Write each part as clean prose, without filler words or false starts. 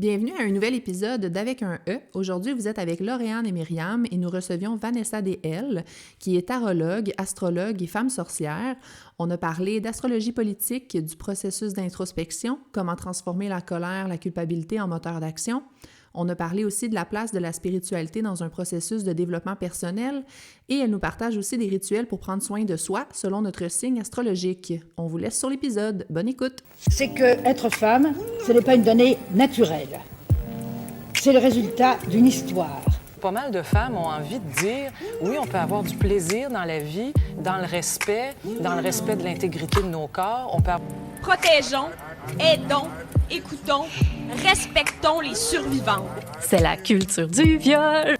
Bienvenue à un nouvel épisode d'Avec un E. Aujourd'hui, vous êtes avec Lauriane et Myriam et nous recevions Vanessa DL, qui est tarologue, astrologue et femme sorcière. On a parlé d'astrologie politique, du processus d'introspection, comment transformer la colère, la culpabilité en moteur d'action. On a parlé aussi de la place de la spiritualité dans un processus de développement personnel et elle nous partage aussi des rituels pour prendre soin de soi selon notre signe astrologique. On vous laisse sur l'épisode. Bonne écoute! C'est que être femme, ce n'est pas une donnée naturelle. C'est le résultat d'une histoire. Pas mal de femmes ont envie de dire, oui, on peut avoir du plaisir dans la vie, dans le respect de l'intégrité de nos corps. On peut Protégeons, aidons, écoutons, respectons les survivantes. C'est la culture du viol.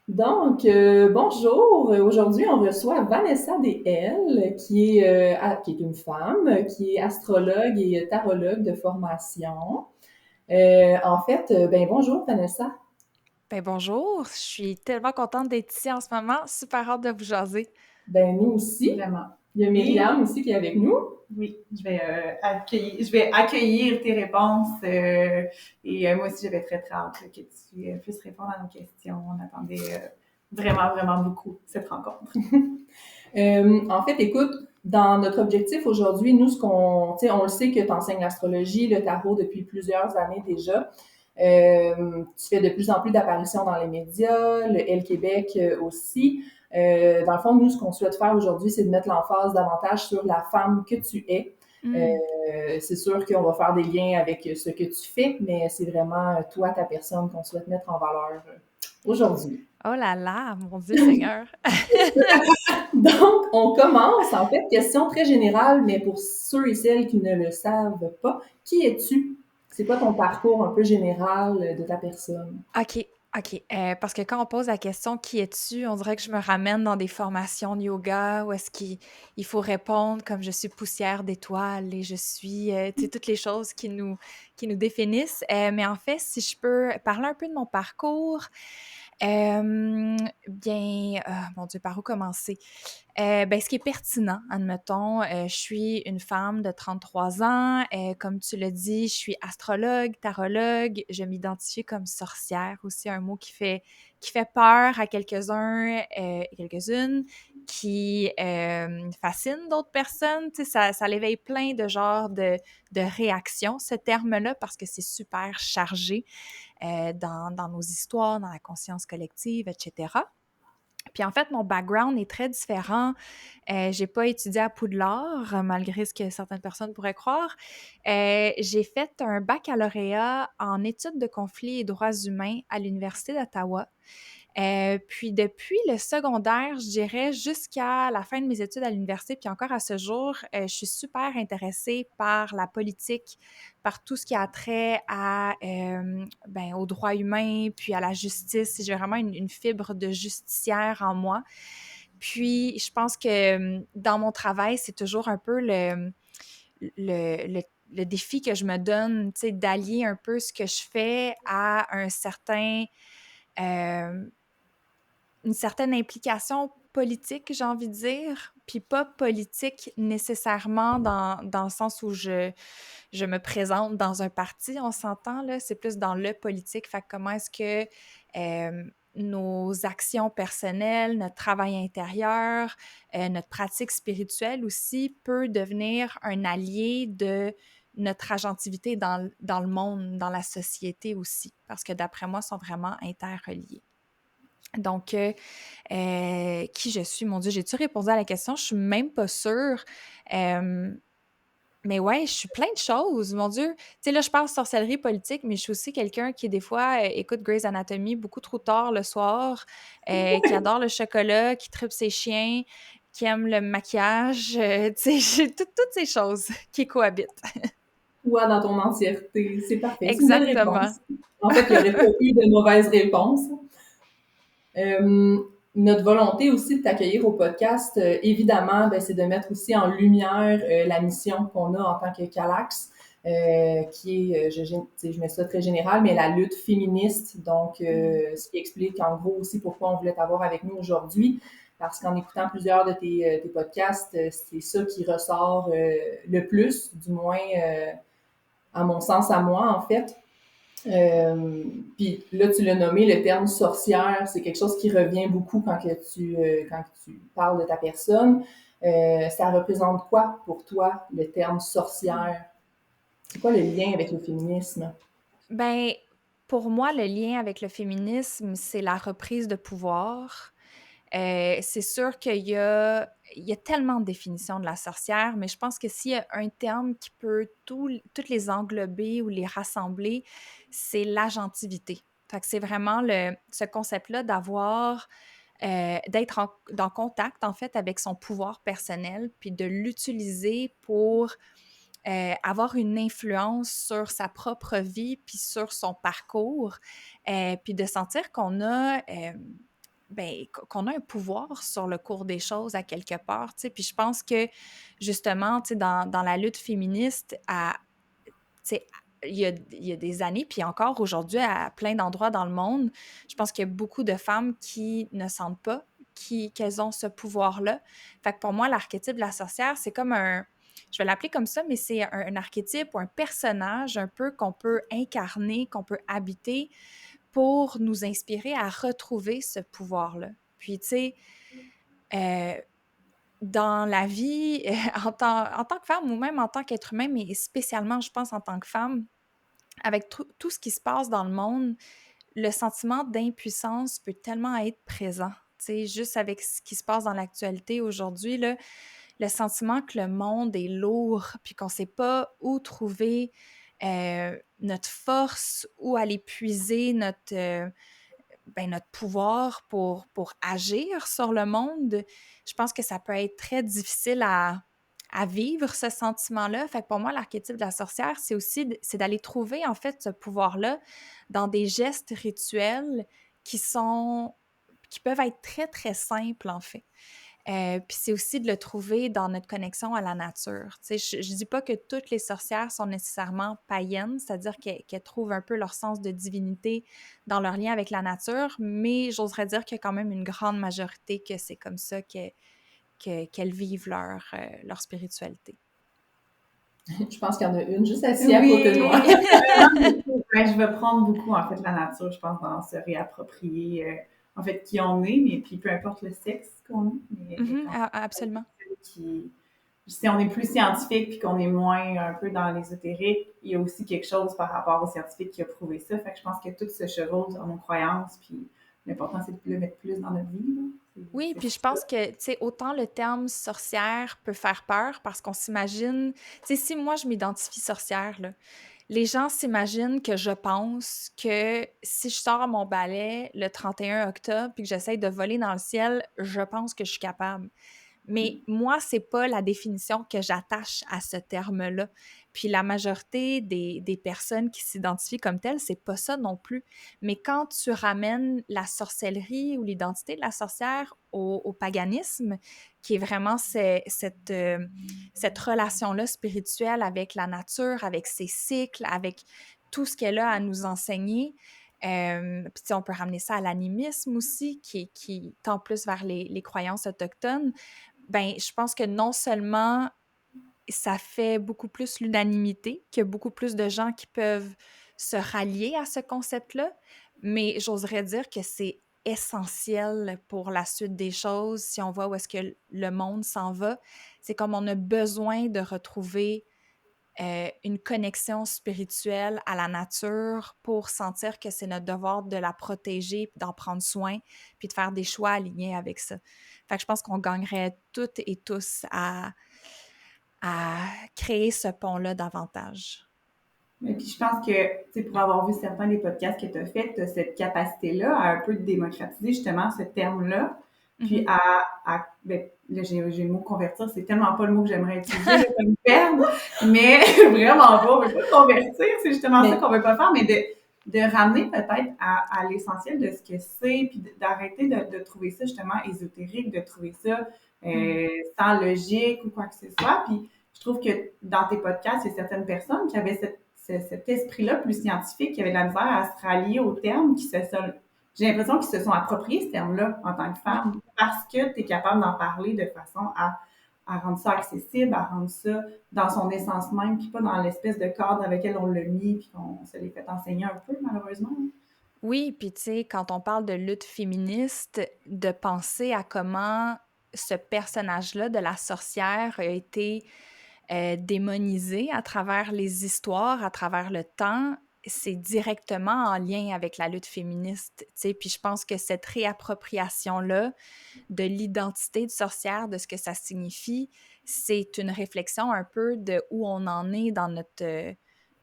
Donc, bonjour. Aujourd'hui, on reçoit Vanessa DL, qui est une femme, qui est astrologue et tarologue de formation. Bonjour Vanessa. Ben bonjour, je suis tellement contente d'être ici en ce moment. Super hâte de vous jaser. Ben nous aussi. Vraiment. Il y a Myriam aussi qui est avec nous. Oui, je vais accueillir tes réponses moi aussi, j'avais très hâte que tu puisses répondre à nos questions. On attendait vraiment, vraiment beaucoup cette rencontre. En fait, écoute, dans notre objectif aujourd'hui, nous, on le sait que tu enseignes l'astrologie, le tarot depuis plusieurs années déjà. Tu fais de plus en plus d'apparitions dans les médias, le L Québec aussi. Dans le fond, nous, ce qu'on souhaite faire aujourd'hui, c'est de mettre l'emphase davantage sur la femme que tu es. C'est sûr qu'on va faire des liens avec ce que tu fais, mais c'est vraiment toi, ta personne, qu'on souhaite mettre en valeur aujourd'hui. Oh là là, mon Dieu Seigneur! Donc, on commence. En fait, question très générale, mais pour ceux et celles qui ne le savent pas, qui es-tu? C'est quoi ton parcours un peu général de ta personne? OK. Parce que quand on pose la question « Qui es-tu? », on dirait que je me ramène dans des formations de yoga où est-ce qu'il faut répondre comme « Je suis poussière d'étoiles » et « Je suis… » tu sais, toutes les choses qui nous définissent. Mais en fait, si je peux parler un peu de mon parcours… mon Dieu, par où commencer? Ce qui est pertinent, admettons, je suis une femme de 33 ans, comme tu l'as dit, je suis astrologue, tarologue, je m'identifie comme sorcière, aussi un mot qui fait peur à quelques-uns et quelques-unes, qui fascine d'autres personnes, tu sais, ça l'éveille plein de genres de réactions, ce terme-là, parce que c'est super chargé dans nos histoires, dans la conscience collective, etc. Puis en fait, mon background est très différent. J'ai pas étudié à Poudlard, malgré ce que certaines personnes pourraient croire. J'ai fait un baccalauréat en études de conflits et droits humains à l'Université d'Ottawa. Puis depuis le secondaire, je dirais jusqu'à la fin de mes études à l'université, puis encore à ce jour, je suis super intéressée par la politique, par tout ce qui a trait aux droits humains, puis à la justice. J'ai vraiment une fibre de justicière en moi. Puis je pense que dans mon travail, c'est toujours un peu le défi que je me donne, tu sais, d'allier un peu ce que je fais à une certaine implication politique, j'ai envie de dire, puis pas politique nécessairement dans le sens où je me présente dans un parti, on s'entend, là, c'est plus dans le politique. Fait que comment est-ce que nos actions personnelles, notre travail intérieur, notre pratique spirituelle aussi peut devenir un allié de notre agentivité dans le monde, dans la société aussi, parce que d'après moi, ils sont vraiment interreliés. Donc, qui je suis? Mon Dieu, j'ai-tu répondu à la question? Je suis même pas sûre. Mais ouais, je suis plein de choses, mon Dieu. Tu sais, là, je parle sorcellerie politique, mais je suis aussi quelqu'un qui, des fois, écoute Grey's Anatomy beaucoup trop tard le soir, qui adore le chocolat, qui tripe ses chiens, qui aime le maquillage. Tu sais, j'ai toutes ces choses qui cohabitent. Toi, dans ton entièreté, c'est parfait. C'est une belle Exactement. réponse. En fait, il n'y aurait pas eu de mauvaise réponse. Notre volonté aussi de t'accueillir au podcast, évidemment, c'est de mettre aussi en lumière la mission qu'on a en tant que Calax, qui est, je mets ça très général, mais la lutte féministe. Donc, ce qui explique en gros aussi pourquoi on voulait t'avoir avec nous aujourd'hui. parce qu'en écoutant plusieurs de tes podcasts, c'est ça qui ressort le plus, du moins à mon sens, à moi, en fait. Puis là, tu l'as nommé, le terme sorcière, c'est quelque chose qui revient beaucoup quand tu parles de ta personne. Ça représente quoi pour toi, le terme sorcière? C'est quoi le lien avec le féminisme? Ben, pour moi, le lien avec le féminisme, c'est la reprise de pouvoir. C'est sûr qu'il y a tellement de définitions de la sorcière, mais je pense que s'il y a un terme qui peut toutes les englober ou les rassembler, c'est l'agentivité. Fait que c'est vraiment ce concept-là d'être dans contact, en fait, avec son pouvoir personnel, puis de l'utiliser pour avoir une influence sur sa propre vie, puis sur son parcours, puis de sentir qu'on a un pouvoir sur le cours des choses à quelque part, tu sais. Puis je pense que, justement, tu sais, dans la lutte féministe, tu sais, il y a des années, puis encore aujourd'hui, à plein d'endroits dans le monde, je pense qu'il y a beaucoup de femmes qui ne sentent pas qu'elles ont ce pouvoir-là. Fait que pour moi, l'archétype de la sorcière, c'est comme je vais l'appeler comme ça, mais c'est un archétype ou un personnage un peu qu'on peut incarner, qu'on peut habiter pour nous inspirer à retrouver ce pouvoir-là. Puis, tu sais, dans la vie, en tant que femme ou même en tant qu'être humain, mais spécialement, je pense, en tant que femme, avec tout ce qui se passe dans le monde, le sentiment d'impuissance peut tellement être présent. Tu sais, juste avec ce qui se passe dans l'actualité aujourd'hui, là, le sentiment que le monde est lourd, puis qu'on ne sait pas où trouver notre force, où aller puiser notre pouvoir pour agir sur le monde, je pense que ça peut être très difficile à vivre ce sentiment-là. Fait que pour moi, l'archétype de la sorcière, c'est d'aller trouver, en fait, ce pouvoir-là dans des gestes rituels qui peuvent être très, très simples, en fait. Puis c'est aussi de le trouver dans notre connexion à la nature. Tu sais, je dis pas que toutes les sorcières sont nécessairement païennes, c'est-à-dire qu'elles trouvent un peu leur sens de divinité dans leur lien avec la nature, mais j'oserais dire qu'il y a quand même une grande majorité que c'est comme ça qu'elles vivent leur spiritualité. Je pense qu'il y en a une juste assise à côté de moi. Ouais, je vais prendre beaucoup, en fait, la nature, je pense, dans se réapproprier, en fait, qui on est, mais puis peu importe le sexe qu'on est. Mais Absolument. Si on est plus scientifique puis qu'on est moins un peu dans l'ésotérique, il y a aussi quelque chose par rapport aux scientifiques qui a prouvé ça. Fait que je pense que tout se chevauche dans nos croyances, puis l'important, c'est de le mettre plus dans notre vie, là. Oui, puis je pense que, tu sais, autant le terme sorcière peut faire peur parce qu'on s'imagine, tu sais, si moi je m'identifie sorcière, là, les gens s'imaginent que je pense que si je sors mon balai le 31 octobre puis que j'essaye de voler dans le ciel, je pense que je suis capable. Mais moi, c'est pas la définition que j'attache à ce terme-là. Puis la majorité des personnes qui s'identifient comme telles, c'est pas ça non plus. Mais quand tu ramènes la sorcellerie ou l'identité de la sorcière au paganisme, qui est vraiment cette relation-là spirituelle avec la nature, avec ses cycles, avec tout ce qu'elle a à nous enseigner, puis on peut ramener ça à l'animisme aussi, qui tend plus vers les croyances autochtones. Ben, je pense que non seulement ça fait beaucoup plus l'unanimité, qu'il y a beaucoup plus de gens qui peuvent se rallier à ce concept-là, mais j'oserais dire que c'est essentiel pour la suite des choses. Si on voit où est-ce que le monde s'en va, c'est comme on a besoin de retrouver une connexion spirituelle à la nature pour sentir que c'est notre devoir de la protéger, d'en prendre soin, puis de faire des choix alignés avec ça. Fait que je pense qu'on gagnerait toutes et tous à créer ce pont-là davantage. Et puis je pense que, tu sais, pour avoir vu certains des podcasts que tu as faits, tu as cette capacité-là à un peu démocratiser justement ce terme-là. Puis ben, là, j'ai le mot convertir, c'est tellement pas le mot que j'aimerais utiliser là, comme terme, mais vraiment pas, on veut pas convertir, c'est justement ça qu'on veut pas faire, mais de ramener peut-être à l'essentiel de ce que c'est, puis d'arrêter de trouver ça justement ésotérique, de trouver ça sans logique ou quoi que ce soit. Puis je trouve que dans tes podcasts, il y a certaines personnes qui avaient cet esprit-là plus scientifique, qui avaient de la misère à se rallier aux termes qui j'ai l'impression qu'ils se sont appropriés ce terme-là en tant que femme parce que tu es capable d'en parler de façon à rendre ça accessible, à rendre ça dans son essence même, puis pas dans l'espèce de cadre avec lequel on l'a mis, puis qu'on se l'est fait enseigner un peu, malheureusement. Oui, puis tu sais, quand on parle de lutte féministe, de penser à comment ce personnage-là de la sorcière a été démonisé à travers les histoires, à travers le temps, c'est directement en lien avec la lutte féministe, tu sais. Puis je pense que cette réappropriation-là de l'identité de sorcière, de ce que ça signifie, c'est une réflexion un peu de où on en est dans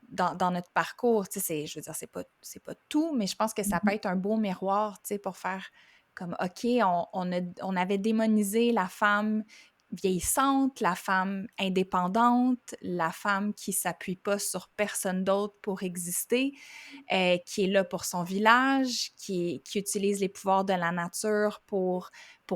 dans notre parcours. Tu sais, je veux dire, c'est pas tout, mais je pense que ça peut être un beau miroir, tu sais, pour faire comme, OK, on avait démonisé la femme vieillissante, la femme indépendante, la femme qui s'appuie pas sur personne d'autre pour exister, qui est là pour son village, qui utilise les pouvoirs de la nature pour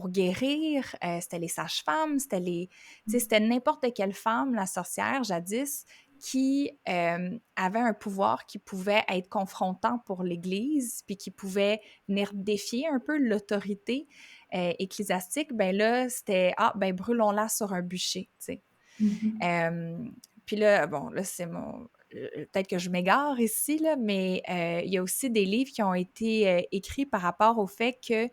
guérir. C'était les sages-femmes, tu sais, c'était n'importe quelle femme, la sorcière, jadis, qui avait un pouvoir qui pouvait être confrontant pour l'Église, puis qui pouvait venir défier un peu l'autorité ecclésiastique. Ben là, c'était « Ah, ben brûlons-la sur un bûcher », tu sais. Puis là, bon, là, c'est mon... Peut-être que je m'égare ici, là, mais il y a aussi des livres qui ont été écrits par rapport au fait que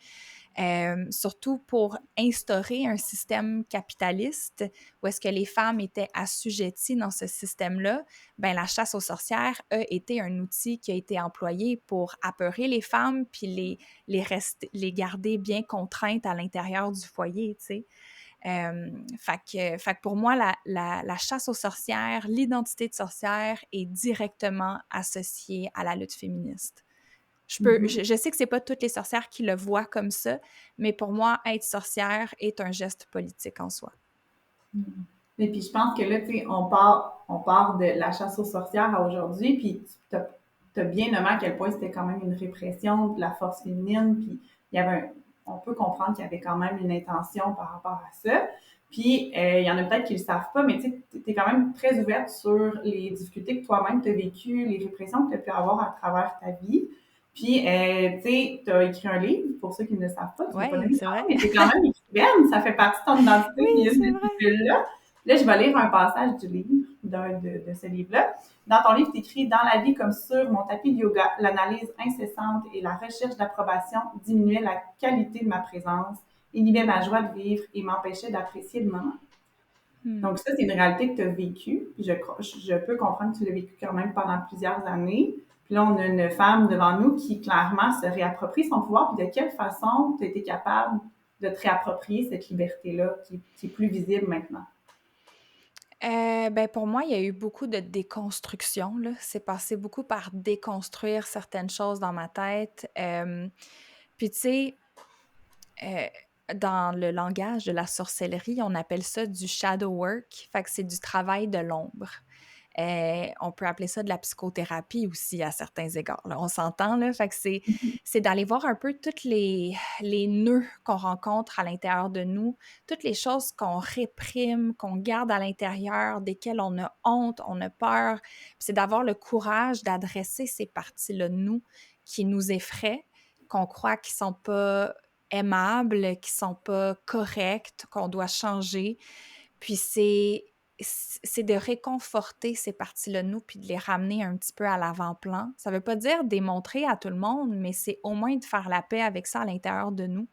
surtout pour instaurer un système capitaliste où est-ce que les femmes étaient assujetties dans ce système-là, ben la chasse aux sorcières a été un outil qui a été employé pour apeurer les femmes puis les garder bien contraintes à l'intérieur du foyer, tu sais. Fait que pour moi, la chasse aux sorcières, l'identité de sorcière est directement associée à la lutte féministe. Je sais que c'est pas toutes les sorcières qui le voient comme ça, mais pour moi, être sorcière est un geste politique en soi. Et puis je pense que là, tu sais, on part de la chasse aux sorcières à aujourd'hui, puis tu as bien nommé à quel point c'était quand même une répression de la force féminine, puis il y avait on peut comprendre qu'il y avait quand même une intention par rapport à ça. Puis il y en a peut-être qui le savent pas, mais tu sais, tu es quand même très ouverte sur les difficultés que toi-même tu as vécues, les répressions que tu as pu avoir à travers ta vie. Puis, tu sais, tu as écrit un livre, pour ceux qui ne le savent pas, tu l'as pas Oui, nommé c'est vrai. mais c'est quand même écrivaine, ça fait partie de ton identité, Oui, puis c'est vrai. là. Là, je vais lire un passage du livre, de ce livre-là. Dans ton livre, tu écris « Dans la vie comme sur mon tapis de yoga, l'analyse incessante et la recherche d'approbation diminuaient la qualité de ma présence, inhibaient ma joie de vivre et m'empêchaient d'apprécier le moment. » Donc ça, c'est une réalité que tu as vécue. Puis je peux comprendre que tu l'as vécu quand même pendant plusieurs années. Puis là, on a une femme devant nous qui, clairement, se réapproprie son pouvoir. Puis de quelle façon tu as été capable de te réapproprier cette liberté-là qui est plus visible maintenant? Ben pour moi, il y a eu beaucoup de déconstruction, là. C'est passé beaucoup par déconstruire certaines choses dans ma tête. Puis tu sais, dans le langage de la sorcellerie, on appelle ça du shadow work, fait que c'est du travail de l'ombre. On peut appeler ça de la psychothérapie aussi à certains égards, là. On s'entend, là? Fait que c'est d'aller voir un peu toutes les nœuds qu'on rencontre à l'intérieur de nous, toutes les choses qu'on réprime, qu'on garde à l'intérieur, desquelles on a honte, on a peur. Puis c'est d'avoir le courage d'adresser ces parties-là de nous qui nous effraient, qu'on croit qu'ils sont pas aimables, qui sont pas correctes, qu'on doit changer. Puis c'est de réconforter ces parties-là de nous puis de les ramener un petit peu à l'avant-plan. Ça veut pas dire démontrer à tout le monde, mais c'est au moins de faire la paix avec ça à l'intérieur de nous.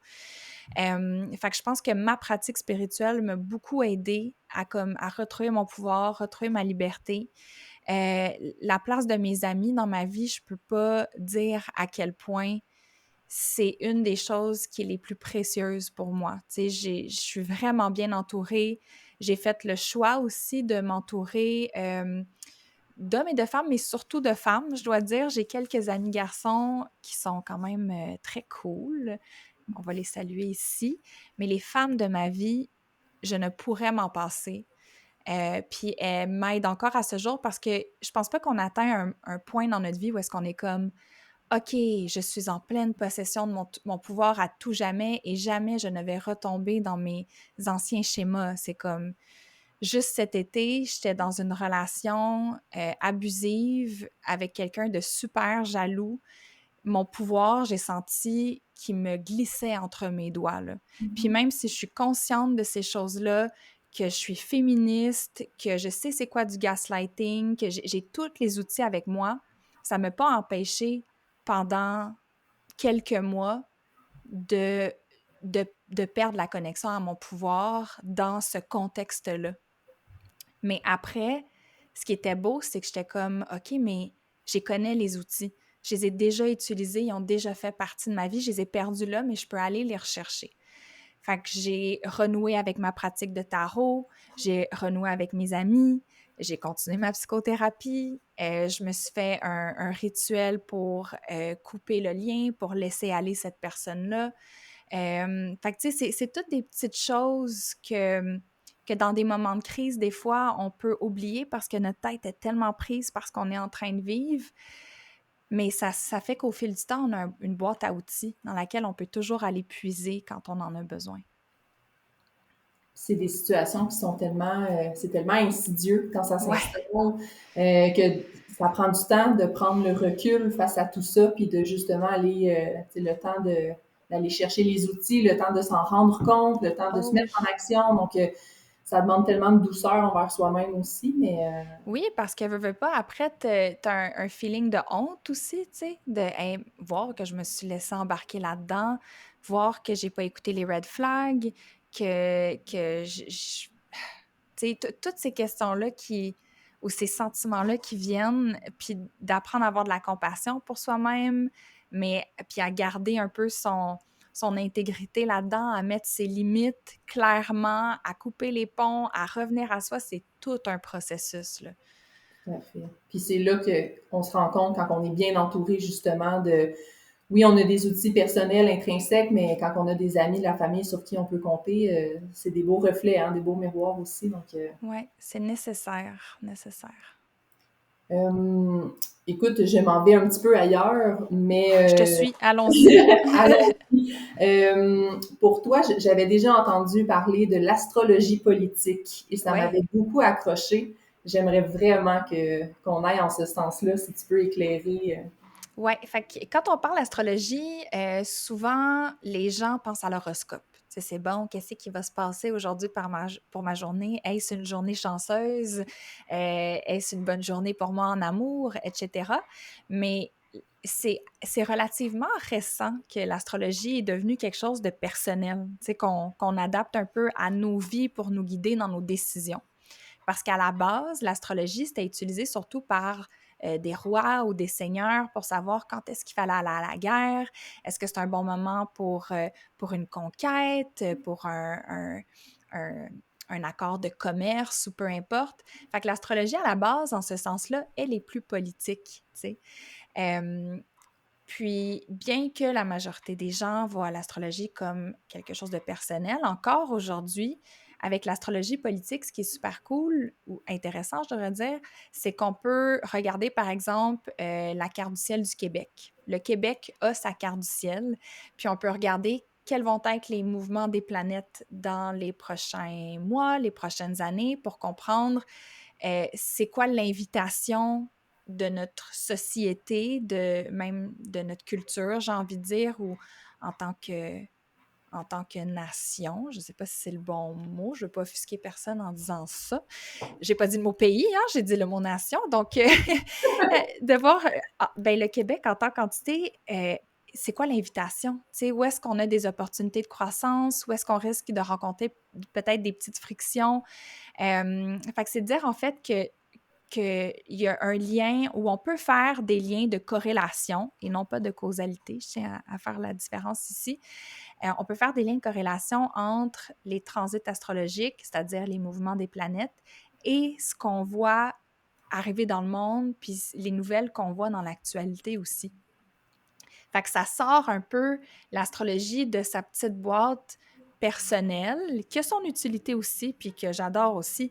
Fait que je pense que ma pratique spirituelle m'a beaucoup aidée à retrouver mon pouvoir, retrouver ma liberté. La place de mes amis dans ma vie, je peux pas dire à quel point c'est une des choses qui est les plus précieuses pour moi. Tu sais, je suis vraiment bien entourée. J'ai fait le choix aussi de m'entourer d'hommes et de femmes, mais surtout de femmes, je dois dire. J'ai quelques amis garçons qui sont quand même très cool. On va les saluer ici. Mais les femmes de ma vie, je ne pourrais m'en passer. Puis elles m'aident encore à ce jour parce que je pense pas qu'on atteint un point dans notre vie où est-ce qu'on est comme OK, je suis en pleine possession de mon pouvoir à tout jamais et jamais je ne vais retomber dans mes anciens schémas. C'est comme, juste cet été, j'étais dans une relation abusive avec quelqu'un de super jaloux. mon pouvoir, j'ai senti qu'il me glissait entre mes doigts, là. Puis même si je suis consciente de ces choses-là, que je suis féministe, que je sais c'est quoi du gaslighting, que j'ai tous les outils avec moi, ça ne m'a pas empêché pendant quelques mois de, de perdre la connexion à mon pouvoir dans ce contexte-là. Mais après, ce qui était beau, c'est que j'étais comme, OK, mais je connais les outils. Je les ai déjà utilisés, ils ont déjà fait partie de ma vie. Je les ai perdus là, mais je peux aller les rechercher. Fait que j'ai renoué avec ma pratique de tarot, j'ai renoué avec mes amis, j'ai continué ma psychothérapie, je me suis fait un rituel pour couper le lien, pour laisser aller cette personne-là. Fait que tu sais, c'est toutes des petites choses que dans des moments de crise, des fois, on peut oublier parce que notre tête est tellement prise parce qu'on est en train de vivre. Mais ça fait qu'au fil du temps, on a une boîte à outils dans laquelle on peut toujours aller puiser quand on en a besoin. C'est des situations qui sont tellement, c'est tellement insidieux quand ça Ouais. s'installe, que ça prend du temps de prendre le recul face à tout ça, puis de justement aller, le temps d'aller chercher les outils, le temps de s'en rendre compte, le temps de se mettre en action. Donc, ça demande tellement de douceur envers soi-même aussi, mais... Oui, parce que veux pas, après, t'as un feeling de honte aussi, tu sais, de hey, voir que je me suis laissée embarquer là-dedans, voir que j'ai pas écouté les red flags, que tu sais, toutes ces questions-là ou ces sentiments-là qui viennent, puis d'apprendre à avoir de la compassion pour soi-même, mais puis à garder un peu son intégrité là-dedans, à mettre ses limites clairement, à couper les ponts, à revenir à soi, c'est tout un processus, là. Tout à fait. Puis c'est là qu'on se rend compte quand on est bien entouré justement de... Oui, on a des outils personnels intrinsèques, mais quand on a des amis, de la famille sur qui on peut compter, c'est des beaux reflets, hein, des beaux miroirs aussi. Donc, ouais, c'est nécessaire. Écoute, je m'en vais un petit peu ailleurs, mais... Je te suis, allons-y. allons-y. Pour toi, j'avais déjà entendu parler de l'astrologie politique et ça m'avait beaucoup accroché. J'aimerais vraiment qu'on aille en ce sens-là, si tu peux éclairer. Oui, fait que quand on parle d'astrologie, souvent les gens pensent à l'horoscope. Tu sais, c'est bon, qu'est-ce qui va se passer aujourd'hui pour ma journée? Est-ce une journée chanceuse? Est-ce une bonne journée pour moi en amour, etc. Mais c'est relativement récent que l'astrologie est devenue quelque chose de personnel, tu sais, qu'on adapte un peu à nos vies pour nous guider dans nos décisions. Parce qu'à la base, l'astrologie, c'était utilisé surtout par des rois ou des seigneurs pour savoir quand est-ce qu'il fallait aller à la guerre, est-ce que c'est un bon moment pour une conquête, pour un accord de commerce ou peu importe. Fait que l'astrologie, à la base, en ce sens-là, elle est plus politique, tu sais. Puis, bien que la majorité des gens voient l'astrologie comme quelque chose de personnel, encore aujourd'hui, avec l'astrologie politique, ce qui est super cool ou intéressant, je devrais dire, c'est qu'on peut regarder, par exemple, la carte du ciel du Québec. Le Québec a sa carte du ciel, puis on peut regarder quels vont être les mouvements des planètes dans les prochains mois, les prochaines années, pour comprendre c'est quoi l'invitation de notre société, même de notre culture, j'ai envie de dire, ou en tant que nation. Je ne sais pas si c'est le bon mot. Je ne veux pas offusquer personne en disant ça. J'ai pas dit le mot pays, hein, j'ai dit le mot nation. Donc, de voir le Québec en tant qu'entité, c'est quoi l'invitation? Tu sais, où est-ce qu'on a des opportunités de croissance? Où est-ce qu'on risque de rencontrer peut-être des petites frictions? Fait que c'est de dire en fait qu'il y a un lien où on peut faire des liens de corrélation et non pas de causalité. Je tiens à faire la différence ici. On peut faire des liens de corrélation entre les transits astrologiques, c'est-à-dire les mouvements des planètes, et ce qu'on voit arriver dans le monde, puis les nouvelles qu'on voit dans l'actualité aussi. Fait que ça sort un peu l'astrologie de sa petite boîte personnelle, qui a son utilité aussi, puis que j'adore aussi,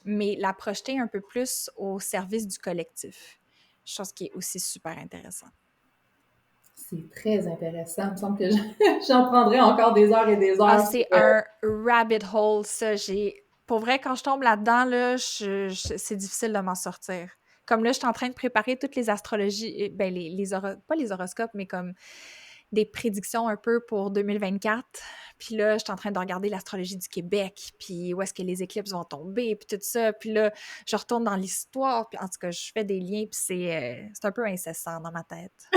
mais la projeter un peu plus au service du collectif. Chose qui est aussi super intéressant. C'est très intéressant. Il me semble que j'en prendrais encore des heures et des heures. Ah, c'est un rabbit hole, ça. Pour vrai, quand je tombe là-dedans, là, c'est difficile de m'en sortir. comme là, je suis en train de préparer toutes les astrologies, ben pas les horoscopes, mais comme des prédictions un peu pour 2024. Puis là, je suis en train de regarder l'astrologie du Québec, puis où est-ce que les éclipses vont tomber, puis tout ça. Puis là, je retourne dans l'histoire, puis en tout cas, je fais des liens, puis c'est un peu incessant dans ma tête.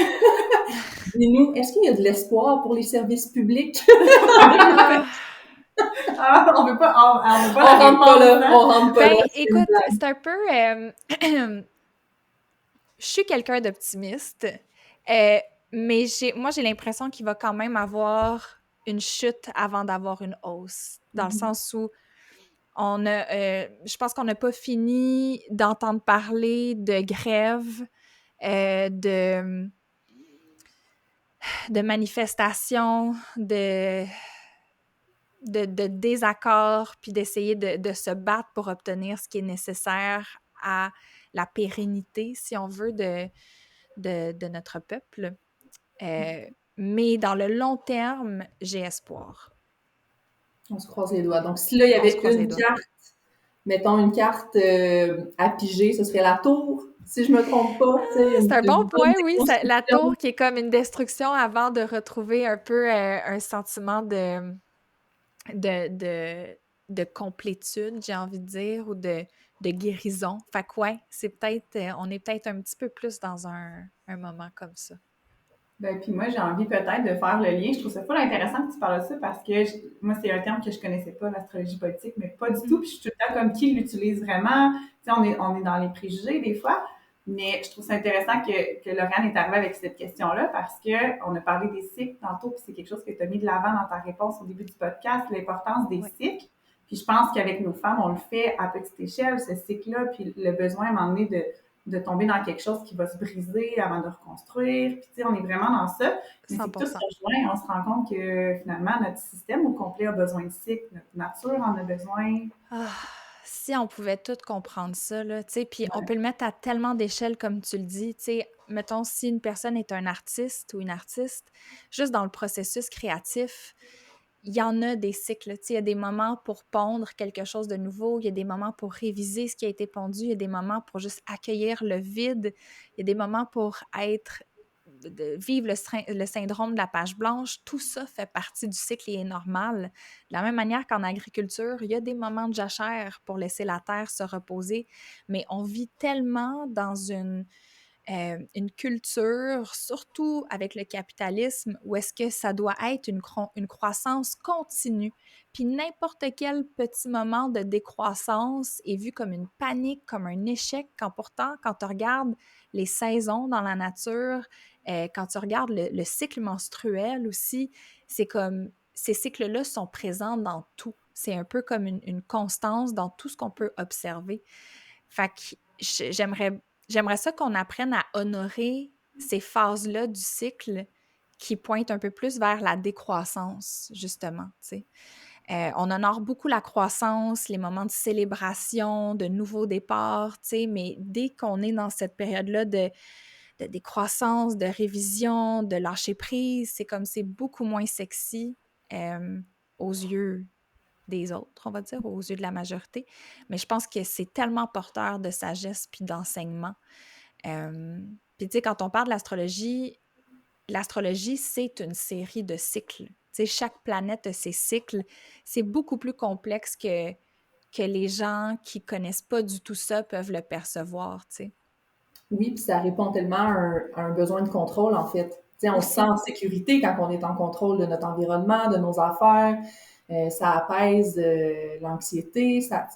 Dis-nous, est-ce qu'il y a de l'espoir pour les services publics? On veut pas, on veut On pas la rentre pas réponse, là, hein? on rentre pas Ben, là. C'est une écoute, blague. c'est un peu... je suis quelqu'un d'optimiste, mais moi, j'ai l'impression qu'il va quand même avoir une chute avant d'avoir une hausse, dans le sens où je pense qu'on n'a pas fini d'entendre parler de grève, de manifestations, de désaccords, puis d'essayer de se battre pour obtenir ce qui est nécessaire à la pérennité, si on veut, de notre peuple. Mais dans le long terme, j'ai espoir. On se croise les doigts. Donc, si là, il y On se avait croise les une doigts. carte, mettons une carte à piger, ce serait la tour, si je me trompe pas. C'est un bon point, oui. La tour. tour qui est comme une destruction avant de retrouver un peu un sentiment de complétude, j'ai envie de dire, ou de guérison. Fait que ouais, on est peut-être un petit peu plus dans un moment comme ça. Ben, puis moi, j'ai envie peut-être de faire le lien. Je trouve ça pas intéressant que tu parles de ça parce que moi, c'est un terme que je connaissais pas, l'astrologie politique, mais pas du tout. Puis je suis tout le temps comme qui l'utilise vraiment. Tu sais, on est dans les préjugés des fois, mais je trouve ça intéressant que Lauriane est arrivée avec cette question-là parce qu'on a parlé des cycles tantôt, puis c'est quelque chose que tu as mis de l'avant dans ta réponse au début du podcast, l'importance des cycles. Puis je pense qu'avec nos femmes, on le fait à petite échelle, ce cycle-là, puis le besoin à un moment donné de tomber dans quelque chose qui va se briser avant de reconstruire. Puis, tu sais, on est vraiment dans ça. Mais c'est que tout se 100%. rejoint. On se rend compte que, finalement, notre système au complet a besoin de cycle. Notre nature en a besoin. Si on pouvait tout comprendre ça, là, tu sais, puis on peut le mettre à tellement d'échelles, comme tu le dis, tu sais, mettons, si une personne est un artiste ou une artiste, juste dans le processus créatif, il y en a des cycles, tu sais, il y a des moments pour pondre quelque chose de nouveau, il y a des moments pour réviser ce qui a été pondu, il y a des moments pour juste accueillir le vide, il y a des moments pour vivre le syndrome de la page blanche. Tout ça fait partie du cycle et est normal. De la même manière qu'en agriculture, il y a des moments de jachère pour laisser la terre se reposer, mais on vit tellement dans une culture, surtout avec le capitalisme, où est-ce que ça doit être une croissance continue. Puis n'importe quel petit moment de décroissance est vu comme une panique, comme un échec, quand pourtant, quand tu regardes les saisons dans la nature, quand tu regardes le cycle menstruel aussi, c'est comme ces cycles-là sont présents dans tout. C'est un peu comme une constance dans tout ce qu'on peut observer. Fait que j'aimerais ça qu'on apprenne à honorer ces phases-là du cycle qui pointent un peu plus vers la décroissance, justement, tu sais. On honore beaucoup la croissance, les moments de célébration, de nouveaux départs, tu sais, mais dès qu'on est dans cette période-là de décroissance, de révision, de lâcher prise, c'est beaucoup moins sexy aux yeux des autres, on va dire, aux yeux de la majorité. Mais je pense que c'est tellement porteur de sagesse puis d'enseignement. Puis tu sais, quand on parle de l'astrologie, c'est une série de cycles. Tu sais, chaque planète a ses cycles. C'est beaucoup plus complexe que les gens qui connaissent pas du tout ça peuvent le percevoir, tu sais. Oui, puis ça répond tellement à un besoin de contrôle, en fait. Tu sais, on se sent en sécurité quand on est en contrôle de notre environnement, de nos affaires. Ça apaise l'anxiété, ça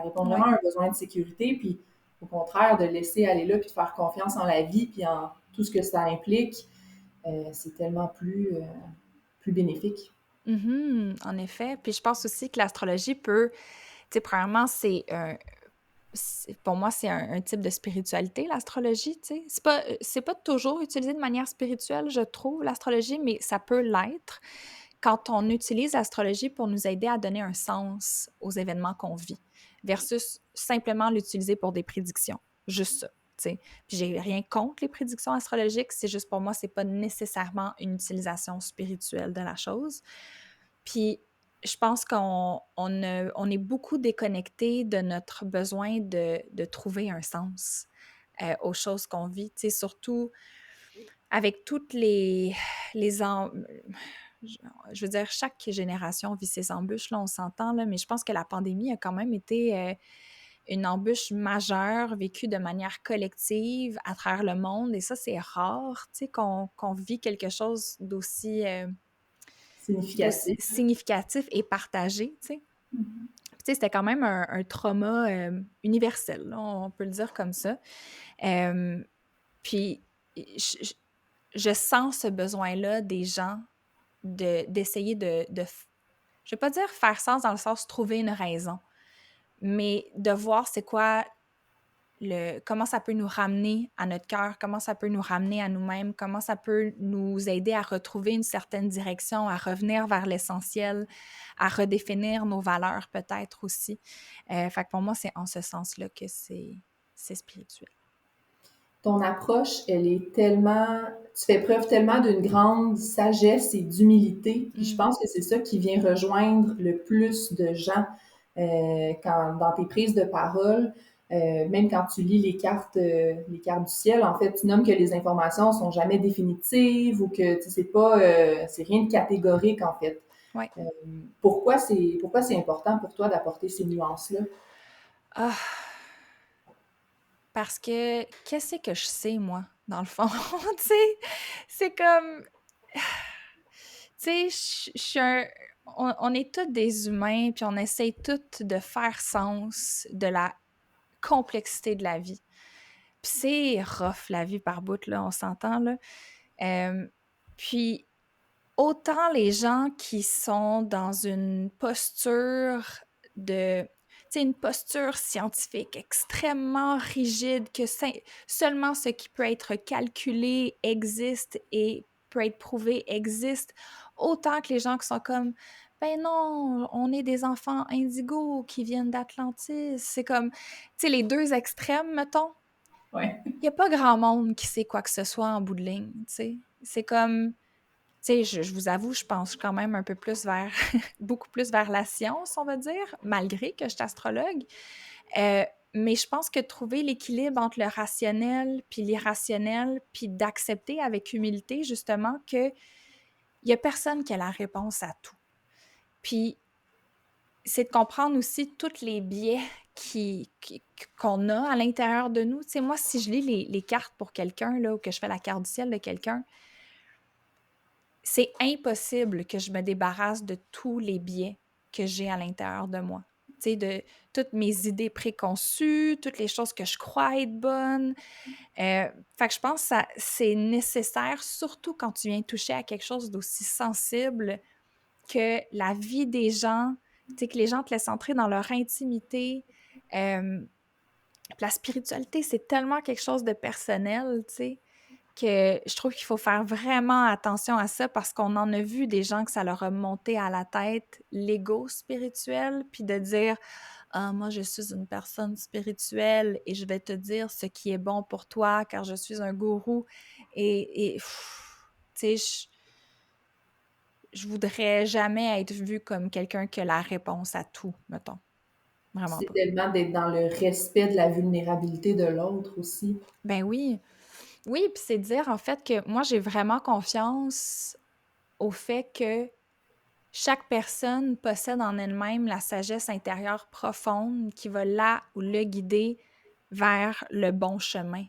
répond vraiment à un besoin de sécurité, puis au contraire, de laisser aller là, puis de faire confiance en la vie, puis en tout ce que ça implique, c'est tellement plus bénéfique. En effet. Puis je pense aussi que l'astrologie peut, tu sais, premièrement, pour moi, c'est un type de spiritualité, l'astrologie, tu sais. C'est pas toujours utilisé de manière spirituelle, je trouve, l'astrologie, mais ça peut l'être quand on utilise l'astrologie pour nous aider à donner un sens aux événements qu'on vit, versus simplement l'utiliser pour des prédictions. Juste ça, tu sais. Puis j'ai rien contre les prédictions astrologiques, c'est juste pour moi, c'est pas nécessairement une utilisation spirituelle de la chose. Puis je pense qu'on est beaucoup déconnecté de notre besoin de trouver un sens. aux choses qu'on vit, tu sais, surtout avec toutes les je veux dire, chaque génération vit ses embûches, là, on s'entend, là, mais je pense que la pandémie a quand même été une embûche majeure vécue de manière collective à travers le monde, et ça, c'est rare, tu sais, qu'on vit quelque chose d'aussi Significatif. significatif et partagé, tu sais. Mhm. Puis, tu sais, c'était quand même un trauma universel, là, on peut le dire comme ça. Euh, Puis, je sens ce besoin-là des gens d'essayer je vais pas dire faire sens dans le sens trouver une raison, mais de voir c'est quoi comment ça peut nous ramener à notre cœur, comment ça peut nous ramener à nous-mêmes, comment ça peut nous aider à retrouver une certaine direction, à revenir vers l'essentiel, à redéfinir nos valeurs peut-être aussi. Fait que pour moi, c'est en ce sens-là que c'est spirituel. Ton approche, elle est tellement, tu fais preuve tellement d'une grande sagesse et d'humilité. Puis je pense que c'est ça qui vient rejoindre le plus de gens dans tes prises de parole. Même quand tu lis les cartes du ciel, en fait, tu nommes que les informations sont jamais définitives ou que tu sais, c'est rien de catégorique en fait. Ouais. Pourquoi c'est important pour toi d'apporter ces nuances-là? Ah, parce que qu'est-ce que je sais, moi, dans le fond? Tu sais, c'est comme... Tu sais, je suis on est tous des humains, puis on essaie tous de faire sens de la complexité de la vie. Puis c'est rough, la vie par bout, là, on s'entend, là. Puis autant les gens qui sont dans une posture une posture scientifique extrêmement rigide, que seulement ce qui peut être calculé existe et peut être prouvé existe, autant que les gens qui sont comme ben non, on est des enfants indigos qui viennent d'Atlantis. C'est comme, tu sais, les deux extrêmes, mettons. Ouais. Il n'y a pas grand monde qui sait quoi que ce soit en bout de ligne, tu sais. C'est comme, tu sais, je vous avoue, je pense quand même un peu plus vers, beaucoup plus vers la science, on va dire, malgré que je suis astrologue. Mais je pense que trouver l'équilibre entre le rationnel puis l'irrationnel, puis d'accepter avec humilité, justement, qu'il n'y a personne qui a la réponse à tout. Puis, c'est de comprendre aussi tous les biais qu'on a à l'intérieur de nous. Tu sais, moi, si je lis les cartes pour quelqu'un, là, ou que je fais la carte du ciel de quelqu'un, c'est impossible que je me débarrasse de tous les biais que j'ai à l'intérieur de moi. Tu sais, de toutes mes idées préconçues, toutes les choses que je crois être bonnes. Fait que je pense que c'est nécessaire, surtout quand tu viens toucher à quelque chose d'aussi sensible que la vie des gens, tu sais, que les gens te laissent entrer dans leur intimité. La spiritualité, c'est tellement quelque chose de personnel, tu sais, que je trouve qu'il faut faire vraiment attention à ça parce qu'on en a vu des gens que ça leur a monté à la tête l'ego spirituel, puis de dire « Ah, moi, je suis une personne spirituelle et je vais te dire ce qui est bon pour toi car je suis un gourou. » Et tu sais, je voudrais jamais être vue comme quelqu'un qui a la réponse à tout, mettons. Vraiment C'est pas. tellement d'être dans le respect de la vulnérabilité de l'autre aussi. Ben oui. Oui, puis c'est de dire en fait que moi, j'ai vraiment confiance au fait que chaque personne possède en elle-même la sagesse intérieure profonde qui va là ou le guider vers le bon chemin.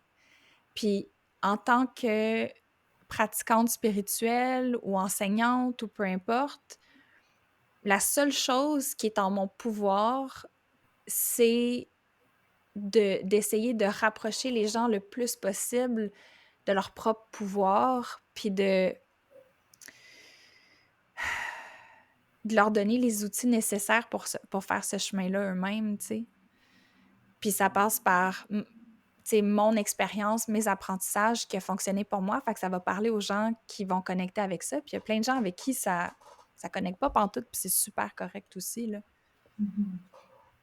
Puis en tant que pratiquante spirituelle ou enseignante ou peu importe, la seule chose qui est en mon pouvoir, c'est d'essayer de rapprocher les gens le plus possible de leur propre pouvoir, puis de leur donner les outils nécessaires pour faire ce chemin-là eux-mêmes, tu sais. Puis ça passe par, tu sais, mon expérience, mes apprentissages qui a fonctionné pour moi, fait que ça va parler aux gens qui vont connecter avec ça, puis il y a plein de gens avec qui ça connecte pas pantoute, puis c'est super correct aussi, là.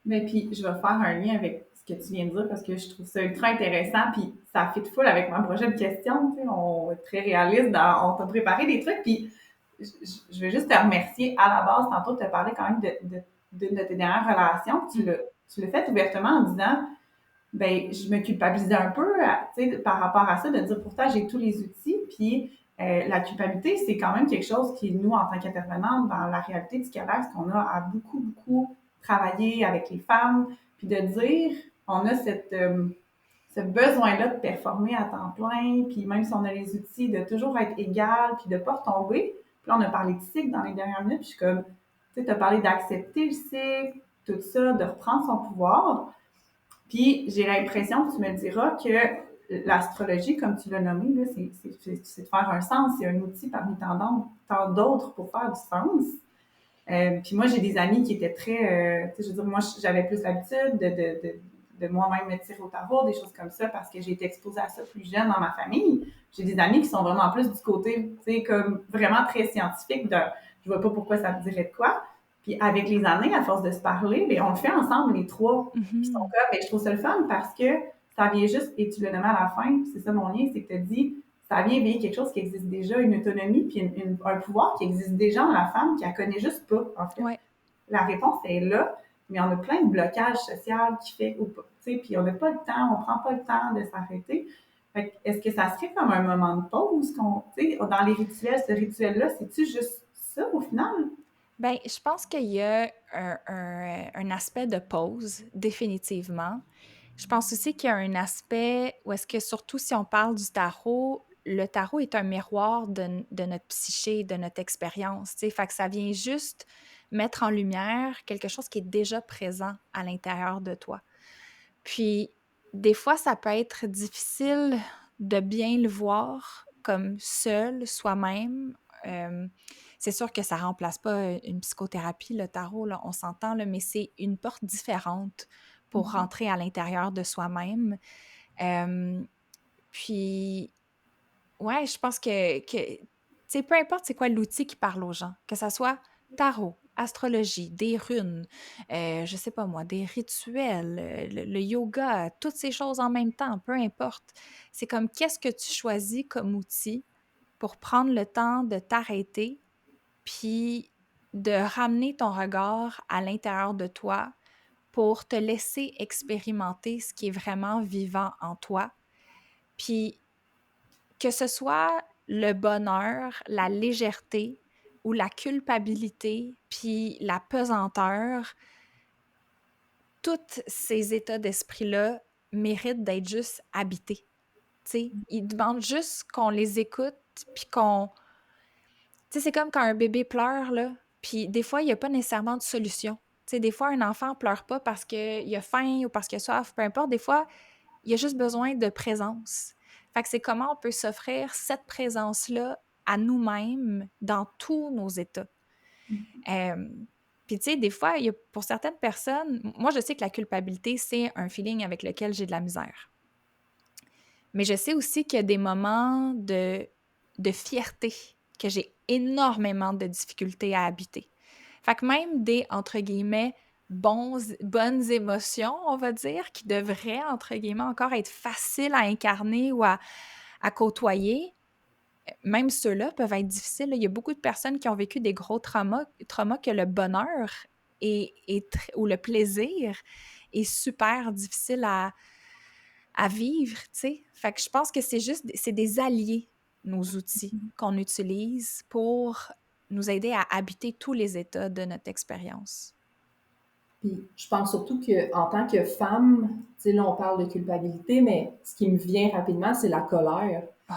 Mais puis, je vais faire un lien avec ce que tu viens de dire parce que je trouve ça ultra intéressant. Puis, ça fit full avec ma prochaine question. Tu sais, on est très réaliste. On t'a préparé des trucs. Puis, je veux juste te remercier à la base. Tantôt, tu as parlé quand même d'une de tes dernières relations. Tu l'as fait ouvertement en disant ben je me culpabilisais un peu, tu sais, par rapport à ça, de dire pourtant j'ai tous les outils, puis la culpabilité, c'est quand même quelque chose qui, nous, en tant qu'intervenants dans la réalité du Québec, ce qu'on a à beaucoup, beaucoup travailler avec les femmes, puis de dire, on a ce besoin-là de performer à temps plein, puis même si on a les outils, de toujours être égal, puis de ne pas retomber. Puis là, on a parlé de cycle dans les dernières minutes, puis je suis comme, tu sais, tu as parlé d'accepter le cycle, tout ça, de reprendre son pouvoir. Puis j'ai l'impression que tu me diras que l'astrologie, comme tu l'as nommé, là, c'est de faire un sens. C'est un outil parmi tant d'autres pour faire du sens. Puis moi, j'ai des amis qui étaient très... tu sais, je veux dire, moi, j'avais plus l'habitude de moi-même me tirer au tarot, des choses comme ça, parce que j'ai été exposée à ça plus jeune dans ma famille. J'ai des amis qui sont vraiment plus du côté, tu sais, comme vraiment très scientifique, de je vois pas pourquoi ça me dirait de quoi. Puis avec les années, à force de se parler, bien, on le fait ensemble, les trois. Puis ils sont comme, bien, je trouve ça le fun parce que ça vient juste, et tu l'as nommé à la fin, c'est ça mon lien, c'est que tu as dit, ça vient éveiller quelque chose qui existe déjà, une autonomie, puis un pouvoir qui existe déjà en la femme, qui la connaît juste pas, en fait. Ouais. La réponse est là, mais on a plein de blocages sociaux qui fait, ou pas, tu sais, puis on n'a pas le temps, on prend pas le temps de s'arrêter. Fait que, est-ce que ça serait comme un moment de pause, tu sais, dans les rituels, ce rituel-là, c'est-tu juste ça, au final? Ben, je pense qu'il y a un aspect de pause, définitivement. Je pense aussi qu'il y a un aspect où est-ce que, surtout si on parle du tarot, le tarot est un miroir de notre psyché, de notre expérience, tu sais. Fait que ça vient juste mettre en lumière quelque chose qui est déjà présent à l'intérieur de toi. Puis, des fois, ça peut être difficile de bien le voir comme seul, soi-même. C'est sûr que ça remplace pas une psychothérapie, le tarot, là, on s'entend, là, mais c'est une porte différente pour rentrer à l'intérieur de soi-même. Puis, ouais, je pense tu sais, peu importe c'est quoi l'outil qui parle aux gens, que ça soit tarot, astrologie, des runes, je sais pas moi, des rituels, le yoga, toutes ces choses en même temps, peu importe. C'est comme qu'est-ce que tu choisis comme outil pour prendre le temps de t'arrêter, puis de ramener ton regard à l'intérieur de toi pour te laisser expérimenter ce qui est vraiment vivant en toi. Puis que ce soit le bonheur, la légèreté ou la culpabilité, puis la pesanteur, tous ces états d'esprit-là méritent d'être juste habités. T'sais, ils demandent juste qu'on les écoute, puis qu'on... Tu sais, c'est comme quand un bébé pleure, là, puis des fois, il n'y a pas nécessairement de solution. Tu sais, des fois, un enfant pleure pas parce qu'il a faim ou parce qu'il a soif, peu importe. Des fois, il a juste besoin de présence. Fait que c'est comment on peut s'offrir cette présence-là à nous-mêmes dans tous nos états. Puis, tu sais, des fois, pour certaines personnes, moi, je sais que la culpabilité, c'est un feeling avec lequel j'ai de la misère. Mais je sais aussi qu'il y a des moments de fierté que j'ai énormément de difficultés à habiter. Fait que même des, entre guillemets, bonnes émotions, on va dire, qui devraient, entre guillemets, encore être faciles à incarner ou à côtoyer, même ceux-là peuvent être difficiles. Il y a beaucoup de personnes qui ont vécu des gros traumas que le bonheur ou le plaisir est super difficile à vivre, tu sais. Fait que je pense que c'est des alliés, nos outils qu'on utilise pour nous aider à habiter tous les états de notre expérience. Puis je pense surtout qu'en tant que femme, tu sais, là, on parle de culpabilité, mais ce qui me vient rapidement, c'est la colère. Ouais.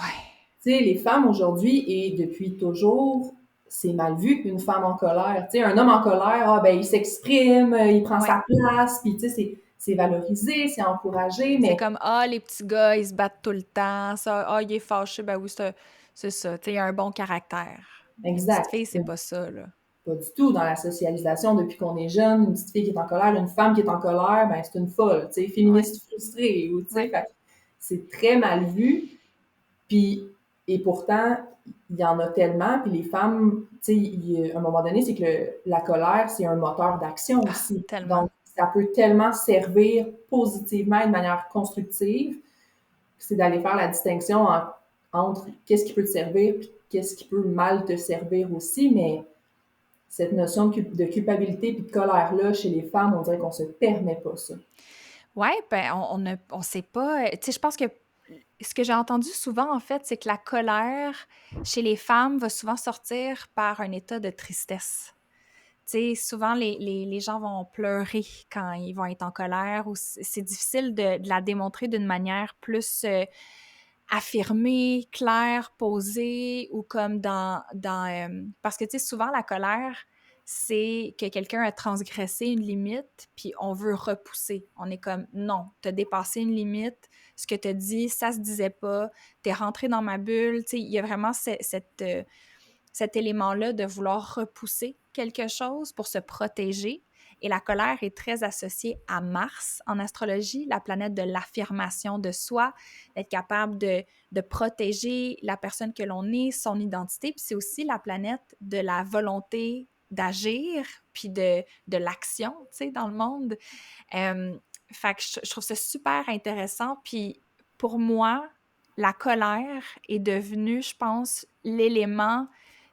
Tu sais, les femmes aujourd'hui, et depuis toujours, c'est mal vu, une femme en colère. Tu sais, un homme en colère, ben, il s'exprime, il prend sa place, puis tu sais, c'est valorisé, c'est encouragé, mais... C'est comme, les petits gars, ils se battent tout le temps, ça, il est fâché, ben oui, c'est ça, tu sais, il a un bon caractère. Exact. Une petite fille, c'est pas ça, là. Pas du tout. Dans la socialisation, depuis qu'on est jeune, une petite fille qui est en colère, une femme qui est en colère, ben c'est une folle, tu sais, féministe frustrée, ou tu sais, c'est très mal vu. Puis, et pourtant, il y en a tellement, puis les femmes, tu sais, à un moment donné, c'est que la colère, c'est un moteur d'action aussi. Tellement. Donc, ça peut tellement servir positivement de manière constructive, c'est d'aller faire la distinction entre qu'est-ce qui peut te servir puis qu'est-ce qui peut mal te servir aussi, mais cette notion de culpabilité puis de colère-là, chez les femmes, on dirait qu'on se permet pas ça. Ouais, ben, on sait pas. Tu sais, je pense que ce que j'ai entendu souvent, en fait, c'est que la colère chez les femmes va souvent sortir par un état de tristesse. Tu sais, souvent, les gens vont pleurer quand ils vont être en colère ou c'est difficile de la démontrer d'une manière plus affirmée, claire, posée ou comme parce que, tu sais, souvent, la colère, c'est que quelqu'un a transgressé une limite puis on veut repousser. On est comme, non, t'as dépassé une limite, ce que t'as dit, ça se disait pas, t'es rentré dans ma bulle. Tu sais, il y a vraiment cet élément-là de vouloir repousser quelque chose pour se protéger. Et la colère est très associée à Mars en astrologie, la planète de l'affirmation de soi, d'être capable de protéger la personne que l'on est, son identité. Puis c'est aussi la planète de la volonté d'agir, puis de l'action, tu sais, dans le monde. Euh, Fait que je trouve ça super intéressant. Puis pour moi, la colère est devenue, je pense, l'élément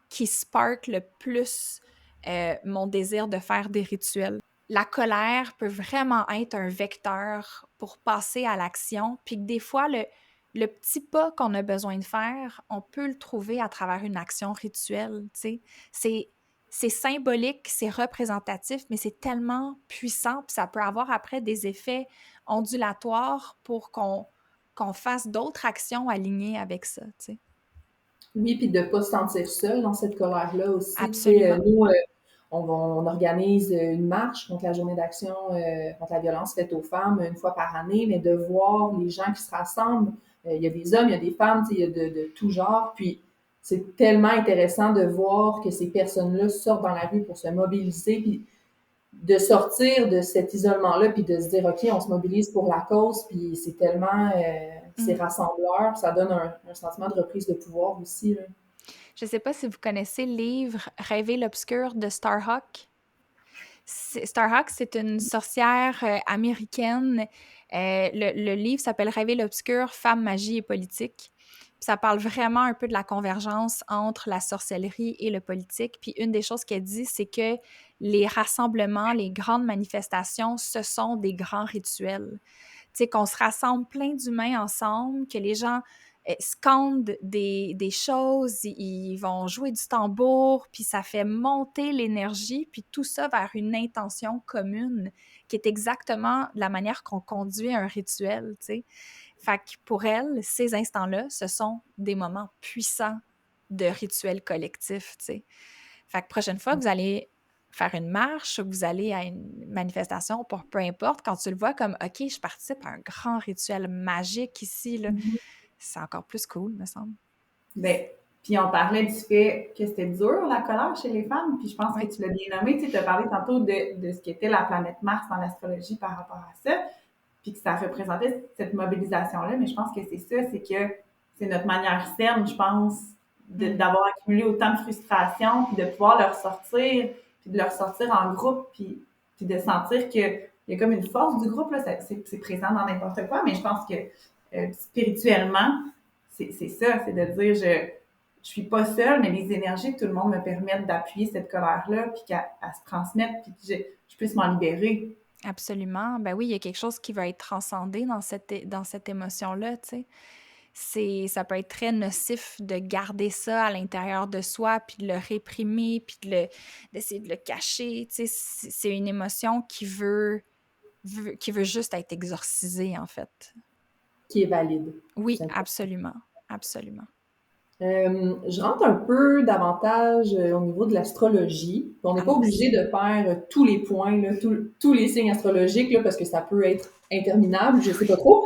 qui spark le plus mon désir de faire des rituels. La colère peut vraiment être un vecteur pour passer à l'action, puis que des fois, le petit pas qu'on a besoin de faire, on peut le trouver à travers une action rituelle, tu sais. C'est symbolique, c'est représentatif, mais c'est tellement puissant, puis ça peut avoir après des effets ondulatoires pour qu'on fasse d'autres actions alignées avec ça, tu sais. Oui, puis de ne pas se sentir seul dans cette colère-là aussi. Tu sais, Absolument. nous, on organise une marche contre la journée d'action contre la violence faite aux femmes une fois par année, mais de voir les gens qui se rassemblent, il y a des hommes, il y a des femmes, tu sais, il y a de tout genre, puis c'est tellement intéressant de voir que ces personnes-là sortent dans la rue pour se mobiliser, puis de sortir de cet isolement-là, puis de se dire, OK, on se mobilise pour la cause, puis c'est tellement, c'est rassembleur, puis ça donne un sentiment de reprise de pouvoir aussi, là. Je ne sais pas si vous connaissez le livre Rêver l'obscur de Starhawk. Starhawk, c'est une sorcière américaine. Le livre s'appelle Rêver l'obscur, Femmes, magie et politique. Puis ça parle vraiment un peu de la convergence entre la sorcellerie et le politique. Puis une des choses qu'elle dit, c'est que les rassemblements, les grandes manifestations, ce sont des grands rituels. Tu sais, qu'on se rassemble plein d'humains ensemble, que les gens scandent des choses, ils vont jouer du tambour, puis ça fait monter l'énergie, puis tout ça vers une intention commune, qui est exactement la manière qu'on conduit un rituel, tu sais. Fait que pour elle, ces instants-là, ce sont des moments puissants de rituels collectifs, tu sais. Fait que prochaine fois que vous allez faire une marche ou que vous allez à une manifestation, pour peu importe, quand tu le vois comme « OK, je participe à un grand rituel magique ici », là, c'est encore plus cool, me semble. Ben, puis on parlait du fait que c'était dur, la colère chez les femmes, puis je pense Ouais. que tu l'as bien nommé, tu as parlé tantôt de ce qu'était la planète Mars dans l'astrologie par rapport à ça, puis que ça représentait cette mobilisation-là, mais je pense que c'est ça, c'est que c'est notre manière saine, je pense, d'avoir accumulé autant de frustration, puis de pouvoir le ressortir, puis de le ressortir en groupe, puis de sentir qu'il y a comme une force du groupe, là, c'est présent dans n'importe quoi, mais je pense que spirituellement, c'est ça, c'est de dire je suis pas seule, mais les énergies de tout le monde me permettent d'appuyer cette colère-là, puis qu'elle se transmette, puis que je puisse m'en libérer. Absolument. Ben oui, il y a quelque chose qui va être transcendé dans cette émotion-là, tu sais. Ça peut être très nocif de garder ça à l'intérieur de soi, puis de le réprimer, puis d'essayer de le cacher, tu sais. C'est une émotion qui veut juste être exorcisée, en fait. Qui est valide. Oui, absolument. Absolument. Je rentre un peu davantage au niveau de l'astrologie. On n'est pas obligé de faire tous les points, là, tous les signes astrologiques, là, parce que ça peut être interminable, je sais pas trop.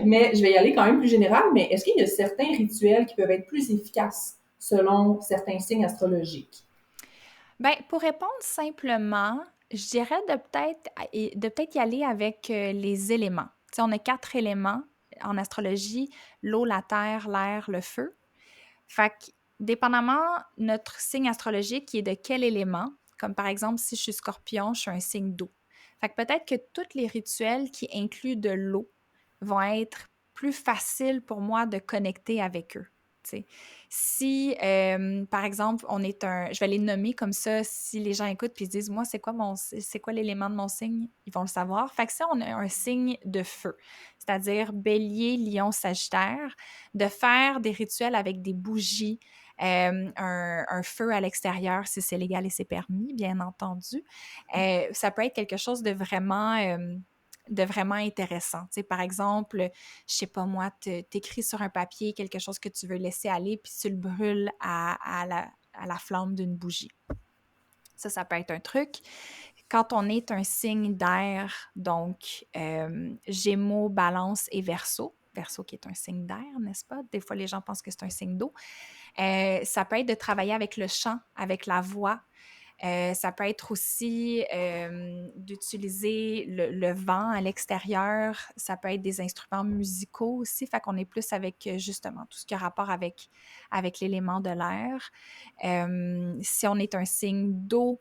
Mais je vais y aller quand même plus général. Mais est-ce qu'il y a certains rituels qui peuvent être plus efficaces selon certains signes astrologiques? Ben, pour répondre simplement, je dirais de peut-être y aller avec les éléments. Tu sais, on a 4 éléments en astrologie: l'eau, la terre, l'air, le feu. Fait que, dépendamment notre signe astrologique qui est de quel élément, comme par exemple, si je suis Scorpion, je suis un signe d'eau. Fait que peut-être que tous les rituels qui incluent de l'eau vont être plus faciles pour moi de connecter avec eux. tu sais. Si, par exemple, je vais les nommer comme ça, si les gens écoutent puis ils se disent, moi, c'est quoi l'élément de mon signe, ils vont le savoir. Fait que si on a un signe de feu, c'est-à-dire Bélier, Lion, Sagittaire, de faire des rituels avec des bougies, un feu à l'extérieur si c'est légal et c'est permis, bien entendu. Ça peut être quelque chose de vraiment intéressant. Tu sais, par exemple, je sais pas moi, t'écris sur un papier quelque chose que tu veux laisser aller, puis tu le brûles à la flamme d'une bougie. Ça peut être un truc. Quand on est un signe d'air, donc Gémeaux, Balance et Verseau, Verseau qui est un signe d'air, n'est-ce pas? Des fois, les gens pensent que c'est un signe d'eau. Ça peut être de travailler avec le chant, avec la voix. Ça peut être aussi d'utiliser le vent à l'extérieur. Ça peut être des instruments musicaux aussi. Fait qu'on est plus avec justement tout ce qui a rapport avec l'élément de l'air. Si on est un signe d'eau,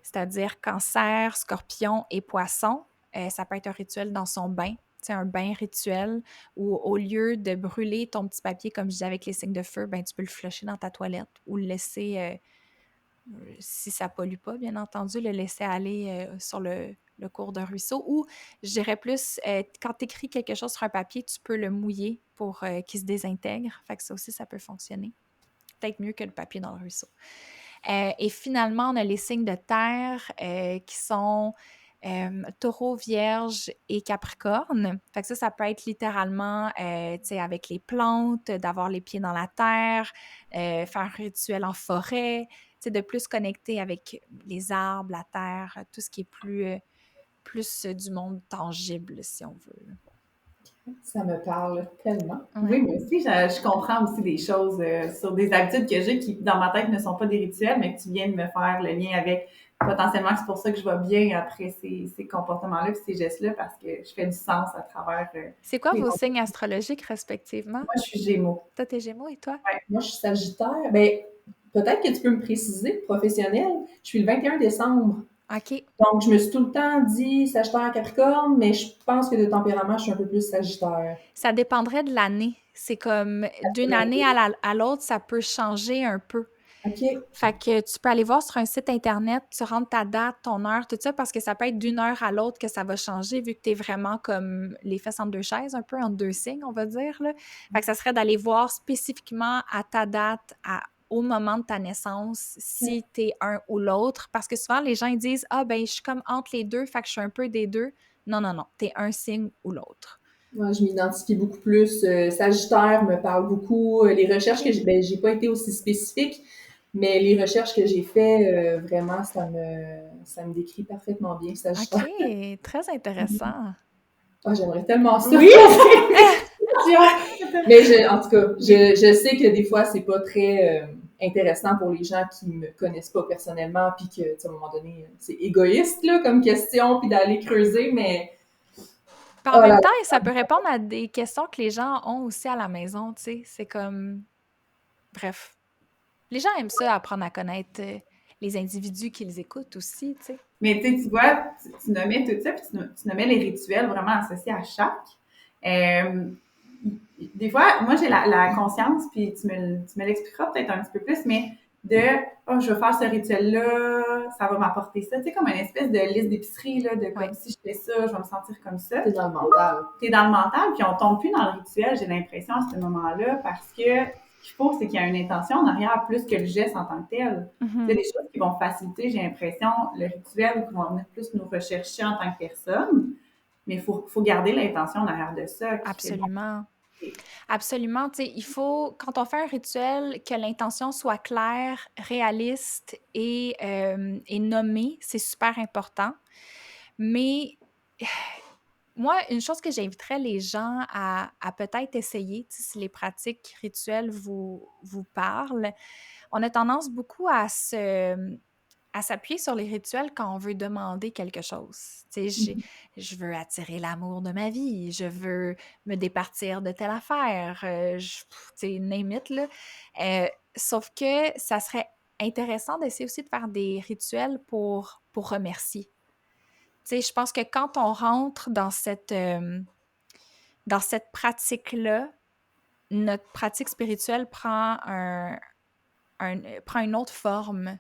c'est-à-dire Cancer, Scorpion et Poisson, ça peut être un rituel dans son bain. C'est un bain rituel où au lieu de brûler ton petit papier, comme je disais avec les signes de feu, ben, tu peux le flusher dans ta toilette ou le laisser, si ça pollue pas, bien entendu, le laisser aller sur le cours d'un ruisseau. Ou, je dirais plus, quand tu écris quelque chose sur un papier, tu peux le mouiller pour qu'il se désintègre. Fait que ça aussi, ça peut fonctionner. Peut-être mieux que le papier dans le ruisseau. Et finalement, on a les signes de terre qui sont Taureau, Vierge et Capricorne. Fait que ça peut être littéralement, tu sais, avec les plantes, d'avoir les pieds dans la terre, faire un rituel en forêt, tu sais, de plus connecter avec les arbres, la terre, tout ce qui est plus du monde tangible, si on veut. Ça me parle tellement. Ouais. Oui, moi aussi, je comprends aussi des choses sur des habitudes que j'ai qui, dans ma tête, ne sont pas des rituels, mais que tu viens de me faire le lien avec potentiellement que c'est pour ça que je vais bien après ces comportements-là et ces gestes-là, parce que je fais du sens à travers. C'est quoi les vos autres. signes astrologiques respectivement? Moi, je suis Gémeaux. Toi, t'es Gémeaux et toi? Ouais, moi, je suis Sagittaire. Ben, peut-être que tu peux me préciser, professionnel. Je suis le 21 décembre. OK. Donc, je me suis tout le temps dit Sagittaire, Capricorne, mais je pense que de tempérament, je suis un peu plus Sagittaire. Ça dépendrait de l'année. C'est comme d'une année à l'autre, ça peut changer un peu. OK. Fait que tu peux aller voir sur un site internet, tu rentres ta date, ton heure, tout ça, parce que ça peut être d'une heure à l'autre que ça va changer, vu que tu es vraiment comme les fesses entre deux chaises, un peu entre deux signes, on va dire, là. Fait que ça serait d'aller voir spécifiquement à ta date, au moment de ta naissance, si tu es un ou l'autre. Parce que souvent, les gens ils disent « Ah, ben, je suis comme entre les deux, fait que je suis un peu des deux. » Non, non, non, tu es un signe ou l'autre. Moi, je m'identifie beaucoup plus. Sagittaire me parle beaucoup. Les recherches que j'ai pas été aussi spécifique, mais les recherches que j'ai fait, vraiment, ça me décrit parfaitement bien, Sagittaire. OK, très intéressant. Ah, j'aimerais tellement ça. Oui! Mais en tout cas, je sais que des fois, c'est pas très intéressant pour les gens qui me connaissent pas personnellement, puis que, tu sais, à un moment donné, c'est égoïste, là, comme question, puis d'aller creuser, mais... Puis en même temps, ça peut répondre à des questions que les gens ont aussi à la maison, tu sais. C'est comme... Bref. Les gens aiment ça, apprendre à connaître les individus qu'ils écoutent aussi, tu sais. Mais tu vois, tu nommais tout ça, puis tu nommais les rituels vraiment associés à chaque. Des fois, moi, j'ai la conscience, puis tu me l'expliqueras peut-être un petit peu plus, mais oh, je vais faire ce rituel-là, ça va m'apporter ça. Tu sais, comme une espèce de liste d'épicerie, là, de comme si je fais ça, je vais me sentir comme ça. T'es dans le mental. T'es dans le mental, puis on tombe plus dans le rituel, j'ai l'impression, à ce moment-là, parce que ce qu'il faut, c'est qu'il y a une intention en arrière plus que le geste en tant que tel. Mm-hmm. C'est des choses qui vont faciliter, j'ai l'impression, le rituel, qui vont venir plus nous rechercher en tant que personne, mais il faut garder l'intention en arrière de ça. Absolument. Absolument. Tu sais, il faut, quand on fait un rituel, que l'intention soit claire, réaliste et nommée. C'est super important. Mais moi, une chose que j'inviterais les gens à peut-être essayer, si les pratiques rituelles vous parlent, on a tendance beaucoup à s'appuyer sur les rituels quand on veut demander quelque chose. Tu sais, je veux attirer l'amour de ma vie, je veux me départir de telle affaire, tu sais, name it, là. Sauf que ça serait intéressant d'essayer aussi de faire des rituels pour remercier. Tu sais, je pense que quand on rentre dans cette pratique-là, notre pratique spirituelle prend une autre forme,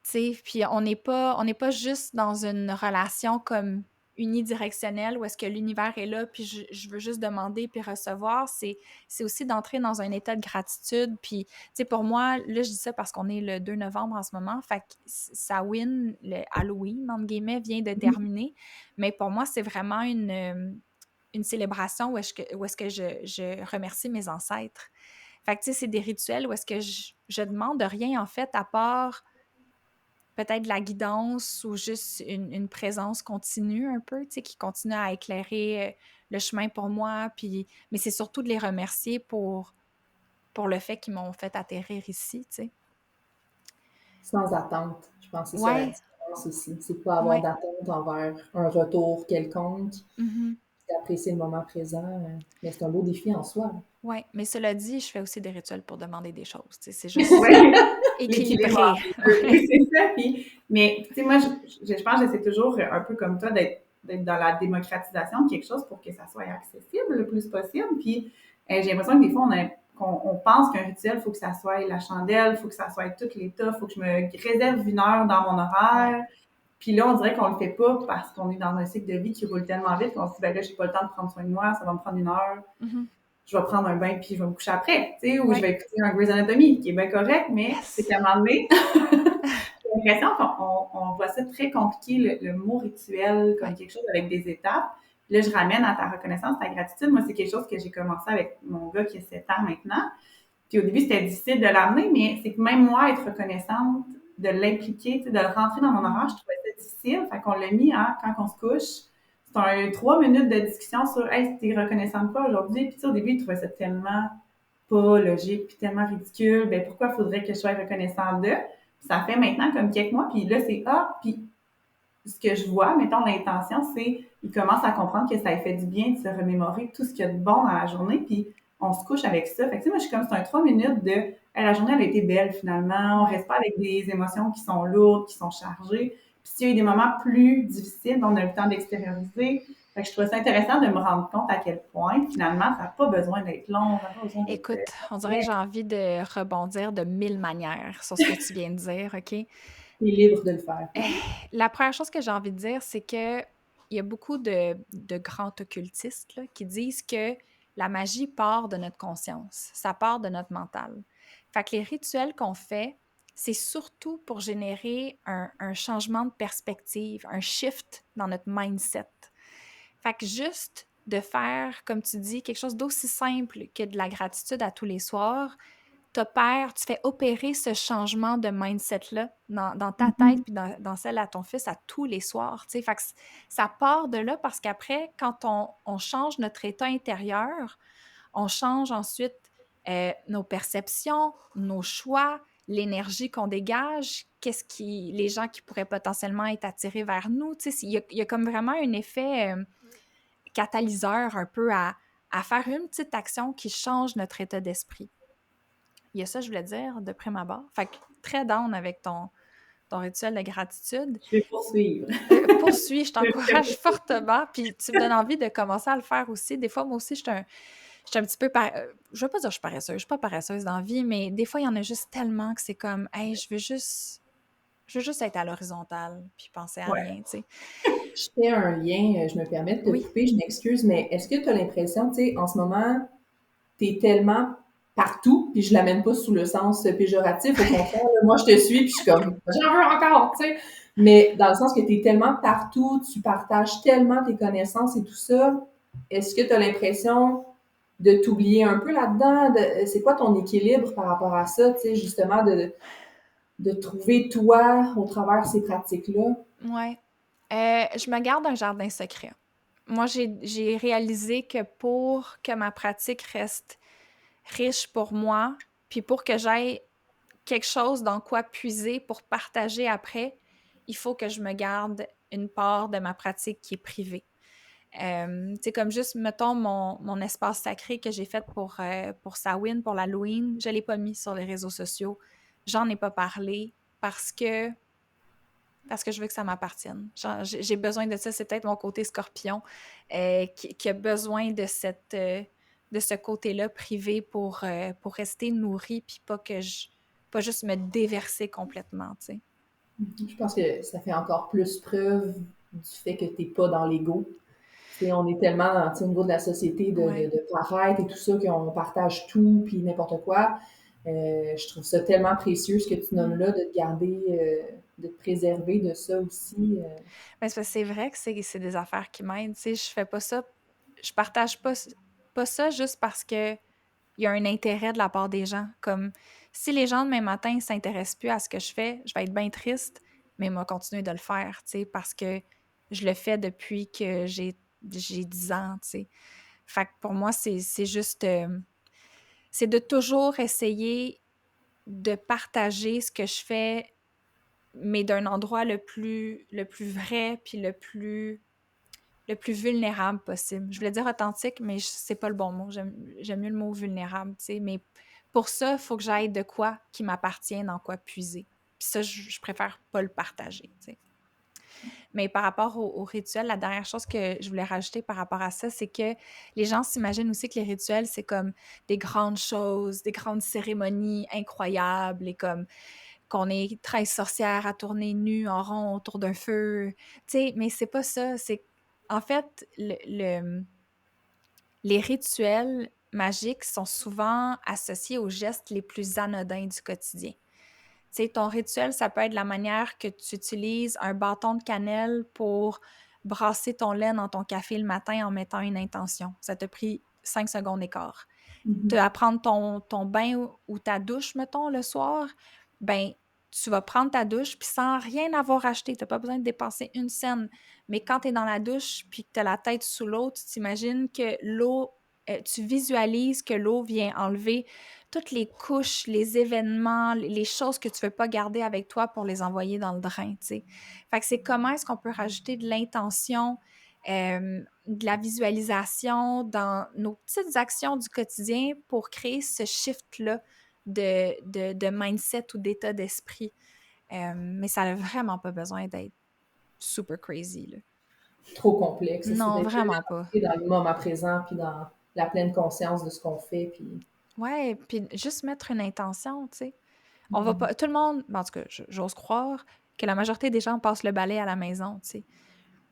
tu sais, puis on n'est pas juste dans une relation comme unidirectionnelle où est-ce que l'univers est là, puis je veux juste demander puis recevoir, c'est aussi d'entrer dans un état de gratitude, puis, tu sais, pour moi, là, je dis ça parce qu'on est le 2 novembre en ce moment, fait que Samhain, le Halloween, entre guillemets, vient de terminer, mais pour moi, c'est vraiment une célébration où est-ce que je remercie mes ancêtres. Fait que, tu sais, c'est des rituels où est-ce que je demande rien, en fait, à part peut-être de la guidance ou juste une présence continue un peu, tu sais, qui continue à éclairer le chemin pour moi. Puis, mais c'est surtout de les remercier pour le fait qu'ils m'ont fait atterrir ici, tu sais. Sans attente. Je pense que c'est ça la Ouais, différence aussi. C'est pas avoir ouais. d'attente envers un retour quelconque. Mhm. C'est apprécier le moment présent. Mais c'est un beau défi en soi. Ouais, mais cela dit, je fais aussi des rituels pour demander des choses, tu sais, c'est juste Oui, l'équilibre équilibré. entre les deux. Oui, c'est ça. Mais, tu sais, moi, je pense que j'essaie toujours un peu comme toi d'être dans la démocratisation de quelque chose pour que ça soit accessible le plus possible. Puis, j'ai l'impression que des fois, on pense qu'un rituel, il faut que ça soit la chandelle, il faut que ça soit tout l'état, il faut que je me réserve 1 heure dans mon horaire. Puis là, on dirait qu'on le fait pas parce qu'on est dans un cycle de vie qui roule tellement vite qu'on se dit, ben là, j'ai pas le temps de prendre soin de moi, ça va me prendre 1 heure. Mhm. Je vais prendre un bain puis je vais me coucher après, tu sais, ou Ouais. je vais écouter un Grey's Anatomy, qui est bien correct, mais c'est qu'à un moment donné, j'ai l'impression qu'on voit ça très compliqué, le mot rituel, comme quelque chose avec des étapes. Puis là, je ramène à ta reconnaissance, ta gratitude. Moi, c'est quelque chose que j'ai commencé avec mon gars qui a 7 ans maintenant. Puis au début, c'était difficile de l'amener, mais c'est que même moi, être reconnaissante, de l'impliquer, tu sais, de le rentrer dans mon horaire, je trouvais ça difficile. Fait qu'on l'a mis, hein, quand on se couche. C'est 3 minutes de discussion sur Hey, t'es reconnaissante quoi aujourd'hui? Puis tu sais, au début, il trouvait ça tellement pas logique, puis tellement ridicule. Ben pourquoi faudrait que je sois reconnaissante de? Puis ça fait maintenant comme quelques mois, puis là, c'est puis ce que je vois, mettons, l'intention, c'est il commence à comprendre que ça lui fait du bien de se remémorer tout ce qu'il y a de bon dans la journée, puis on se couche avec ça. Fait que, tu sais, moi, je suis comme, c'est un 3 minutes de hey, la journée, elle a été belle finalement, on reste pas avec des émotions qui sont lourdes, qui sont chargées. Puis s'il y a eu des moments plus difficiles, on a eu le temps d'extérioriser. Fait que je trouve ça intéressant de me rendre compte à quel point, finalement, ça n'a pas besoin d'être long, ça n'a pas besoin d'être... Écoute, on dirait que j'ai envie de rebondir de 1000 manières sur ce que tu viens de dire, OK? T'es libre de le faire. La première chose que j'ai envie de dire, c'est que il y a beaucoup de grands occultistes là, qui disent que la magie part de notre conscience, ça part de notre mental. Fait que les rituels qu'on fait, c'est surtout pour générer un changement de perspective, un shift dans notre mindset. Fait que juste de faire, comme tu dis, quelque chose d'aussi simple que de la gratitude à tous les soirs, tu fais opérer ce changement de mindset-là dans ta tête puis dans celle à ton fils à tous les soirs. Fait que ça part de là parce qu'après, quand on change notre état intérieur, on change ensuite nos perceptions, nos choix, l'énergie qu'on dégage, les gens qui pourraient potentiellement être attirés vers nous. Il y a comme vraiment un effet catalyseur un peu à faire une petite action qui change notre état d'esprit. Il y a ça, je voulais dire, de prime abord. Fait que très down avec ton rituel de gratitude. Je vais poursuivre. Poursuis, je t'encourage fortement. Puis tu me donnes envie de commencer à le faire aussi. Des fois, moi aussi, je suis un petit peu... je veux pas dire que je suis paresseuse. Je suis pas paresseuse dans la vie, mais des fois, il y en a juste tellement que c'est comme, hey, je veux juste être à l'horizontale puis penser à rien, tu sais. Je fais un lien, je me permets de te couper, je m'excuse, mais est-ce que tu as l'impression, tu sais, en ce moment, tu es tellement partout, puis je l'amène pas sous le sens péjoratif, au contraire, moi je te suis, puis je suis comme, j'en veux encore, tu sais, mais dans le sens que tu es tellement partout, tu partages tellement tes connaissances et tout ça, est-ce que tu as l'impression de t'oublier un peu là-dedans? C'est quoi ton équilibre par rapport à ça, tu sais, justement, de trouver toi au travers ces pratiques-là? Ouais. Je me garde un jardin secret. Moi, j'ai réalisé que pour que ma pratique reste riche pour moi, puis pour que j'aie quelque chose dans quoi puiser pour partager après, il faut que je me garde une part de ma pratique qui est privée. C'est comme juste, mettons, mon espace sacré que j'ai fait pour Samhain, pour l'Halloween, je ne l'ai pas mis sur les réseaux sociaux. J'en ai pas parlé parce que je veux que ça m'appartienne. J'ai besoin de ça. C'est peut-être mon côté scorpion qui a besoin de de ce côté-là privé pour rester nourrie puis pas juste me déverser complètement, tu sais. Je pense que ça fait encore plus preuve du fait que t'es pas dans l'ego. Tu sais, on est tellement tu sais, au niveau de la société Ouais. de paraître et tout ça qu'on partage tout puis n'importe quoi. Je trouve ça tellement précieux ce que tu nommes là, de te garder, de te préserver de ça aussi. Mais c'est parce que c'est vrai que c'est des affaires qui m'aident, tu sais, je fais pas ça, je partage pas ça juste parce que il y a un intérêt de la part des gens. Comme si les gens demain matin ne s'intéressent plus à ce que je fais, je vais être bien triste, mais moi continuer de le faire, tu sais, parce que je le fais depuis que j'ai 10 ans, tu sais. Fait que pour moi, c'est juste c'est de toujours essayer de partager ce que je fais, mais d'un endroit le plus vrai puis le plus vulnérable possible. Je voulais dire authentique, mais c'est pas le bon mot. J'aime mieux le mot vulnérable, tu sais. Mais pour ça, il faut que j'aille de quoi qui m'appartient, dans quoi puiser. Puis ça, je préfère pas le partager, tu sais. Mais par rapport au rituel, la dernière chose que je voulais rajouter par rapport à ça, c'est que les gens s'imaginent aussi que les rituels, c'est comme des grandes choses, des grandes cérémonies incroyables et comme qu'on est 13 sorcières à tourner nues en rond autour d'un feu. Tu sais, mais c'est pas ça. C'est en fait, les rituels magiques sont souvent associés aux gestes les plus anodins du quotidien. Tu sais, ton rituel, ça peut être la manière que tu utilises un bâton de cannelle pour brasser ton lait dans ton café le matin en mettant une intention. Ça t'a pris 5 secondes et quart. Tu vas prendre ton bain ou ta douche, mettons, le soir, ben tu vas prendre ta douche, puis sans rien avoir acheté, tu n'as pas besoin de dépenser une scène. Mais quand tu es dans la douche, puis que tu as la tête sous l'eau, tu t'imagines que l'eau, tu visualises que l'eau vient enlever toutes les couches, les événements, les choses que tu ne veux pas garder avec toi pour les envoyer dans le drain, tu sais. Fait que c'est comment est-ce qu'on peut rajouter de l'intention, de la visualisation dans nos petites actions du quotidien pour créer ce shift-là de mindset ou d'état d'esprit. Mais ça n'a vraiment pas besoin d'être super crazy, là. Trop complexe. C'est Non, d'être vraiment pas. dans le moment présent puis dans la pleine conscience de ce qu'on fait. Puis Ouais, puis juste mettre une intention, tu sais. On va pas... Tout le monde... En tout cas, j'ose croire que la majorité des gens passent le balai à la maison, tu sais.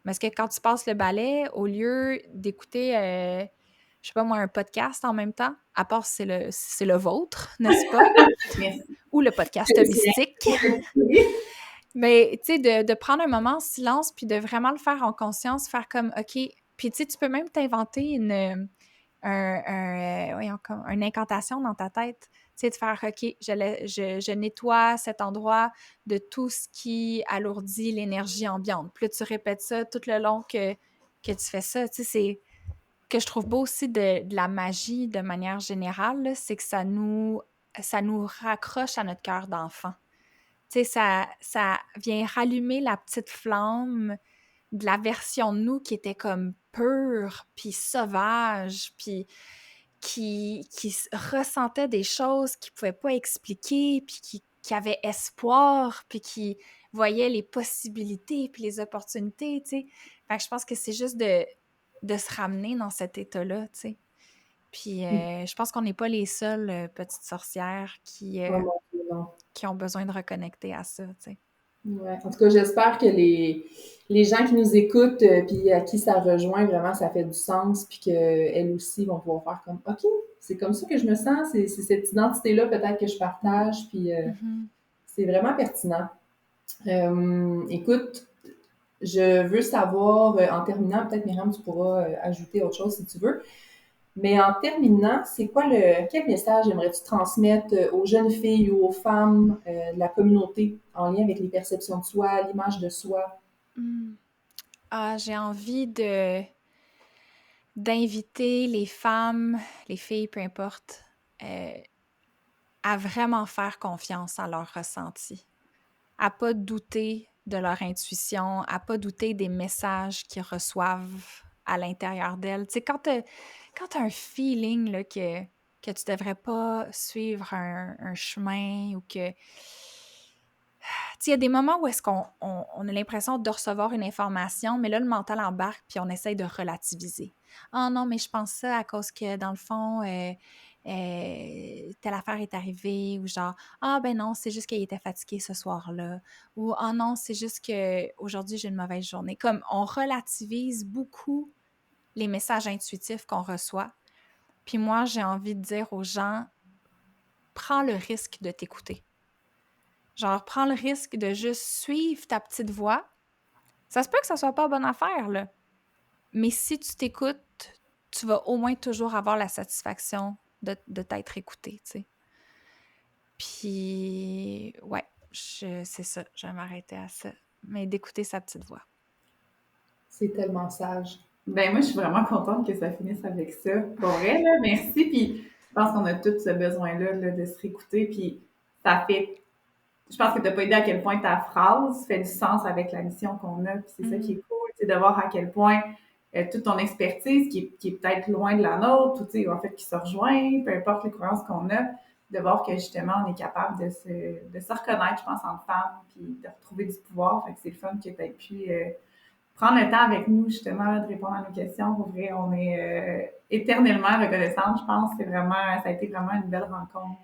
Mais est-ce que quand tu passes le balai, au lieu d'écouter, je sais pas moi, un podcast en même temps, à part c'est le vôtre, n'est-ce pas? Merci. Ou le podcast mystique. Mais, tu sais, de prendre un moment en silence puis de vraiment le faire en conscience, faire comme, OK, puis tu sais, tu peux même t'inventer une incantation dans ta tête, tu sais, de faire, OK, je nettoie cet endroit de tout ce qui alourdit l'énergie ambiante. Puis là, tu répètes ça tout le long que tu fais ça, tu sais, c'est que je trouve beau aussi de la magie de manière générale, là, c'est que ça nous raccroche à notre cœur d'enfant. Tu sais, ça vient rallumer la petite flamme de la version de nous qui était comme pure, puis sauvage, puis qui ressentait des choses qu'il ne pouvait pas expliquer, puis qui avait espoir, puis qui voyait les possibilités, puis les opportunités, tu sais. Fait que je pense que c'est juste de se ramener dans cet état-là, tu sais. Puis je pense qu'on n'est pas les seules petites sorcières qui ont besoin de reconnecter à ça, tu sais. ouais. En tout cas, j'espère que les gens qui nous écoutent puis à qui ça rejoint, vraiment, ça fait du sens puis qu'elles aussi vont pouvoir faire comme OK, c'est comme ça que je me sens, c'est cette identité-là peut-être que je partage puis c'est vraiment pertinent. Écoute, je veux savoir, en terminant, peut-être Myriam, tu pourras ajouter autre chose si tu veux. Mais en terminant, c'est quoi quel message aimerais-tu transmettre aux jeunes filles ou aux femmes de la communauté en lien avec les perceptions de soi, l'image de soi? Ah, j'ai envie d'inviter les femmes, les filles, peu importe, à vraiment faire confiance à leur ressenti, à pas douter de leur intuition, à pas douter des messages qu'ils reçoivent à l'intérieur d'elles. Tu sais, quand t'as un feeling là, que tu devrais pas suivre un chemin ou que... Tu sais, il y a des moments où est-ce qu'on a l'impression de recevoir une information, mais là, le mental embarque puis on essaye de relativiser. Ah non, mais je pense ça à cause que dans le fond, telle affaire est arrivée, ou genre, ah ben non, c'est juste qu'il était fatigué ce soir-là, ou ah non, c'est juste que aujourd'hui j'ai une mauvaise journée. Comme on relativise beaucoup les messages intuitifs qu'on reçoit. Puis moi, j'ai envie de dire aux gens, prends le risque de t'écouter. Genre, prends le risque de juste suivre ta petite voix. Ça se peut que ça soit pas bonne affaire, là. Mais si tu t'écoutes, tu vas au moins toujours avoir la satisfaction de t'être écouté, tu sais. Puis, ouais, c'est ça, je vais m'arrêter à ça. Mais d'écouter sa petite voix. C'est tellement sage. Ben moi, je suis vraiment contente que ça finisse avec ça. Pour vrai, là, merci. Puis je pense qu'on a tous ce besoin-là là, de se réécouter. Puis ça fait... Je pense que tu n'as pas idée à quel point ta phrase fait du sens avec la mission qu'on a. Puis c'est ça qui est cool, c'est de voir à quel point toute ton expertise, qui est peut-être loin de la nôtre, ou tu sais, en fait, qui se rejoint, peu importe les croyances qu'on a, de voir que justement, on est capable de se reconnaître, je pense, en femme, puis de retrouver du pouvoir. Fait que c'est le fun que tu aies pu prendre le temps avec nous, justement, de répondre à nos questions. Pour vrai, on est éternellement reconnaissante, je pense. Ça a été vraiment une belle rencontre.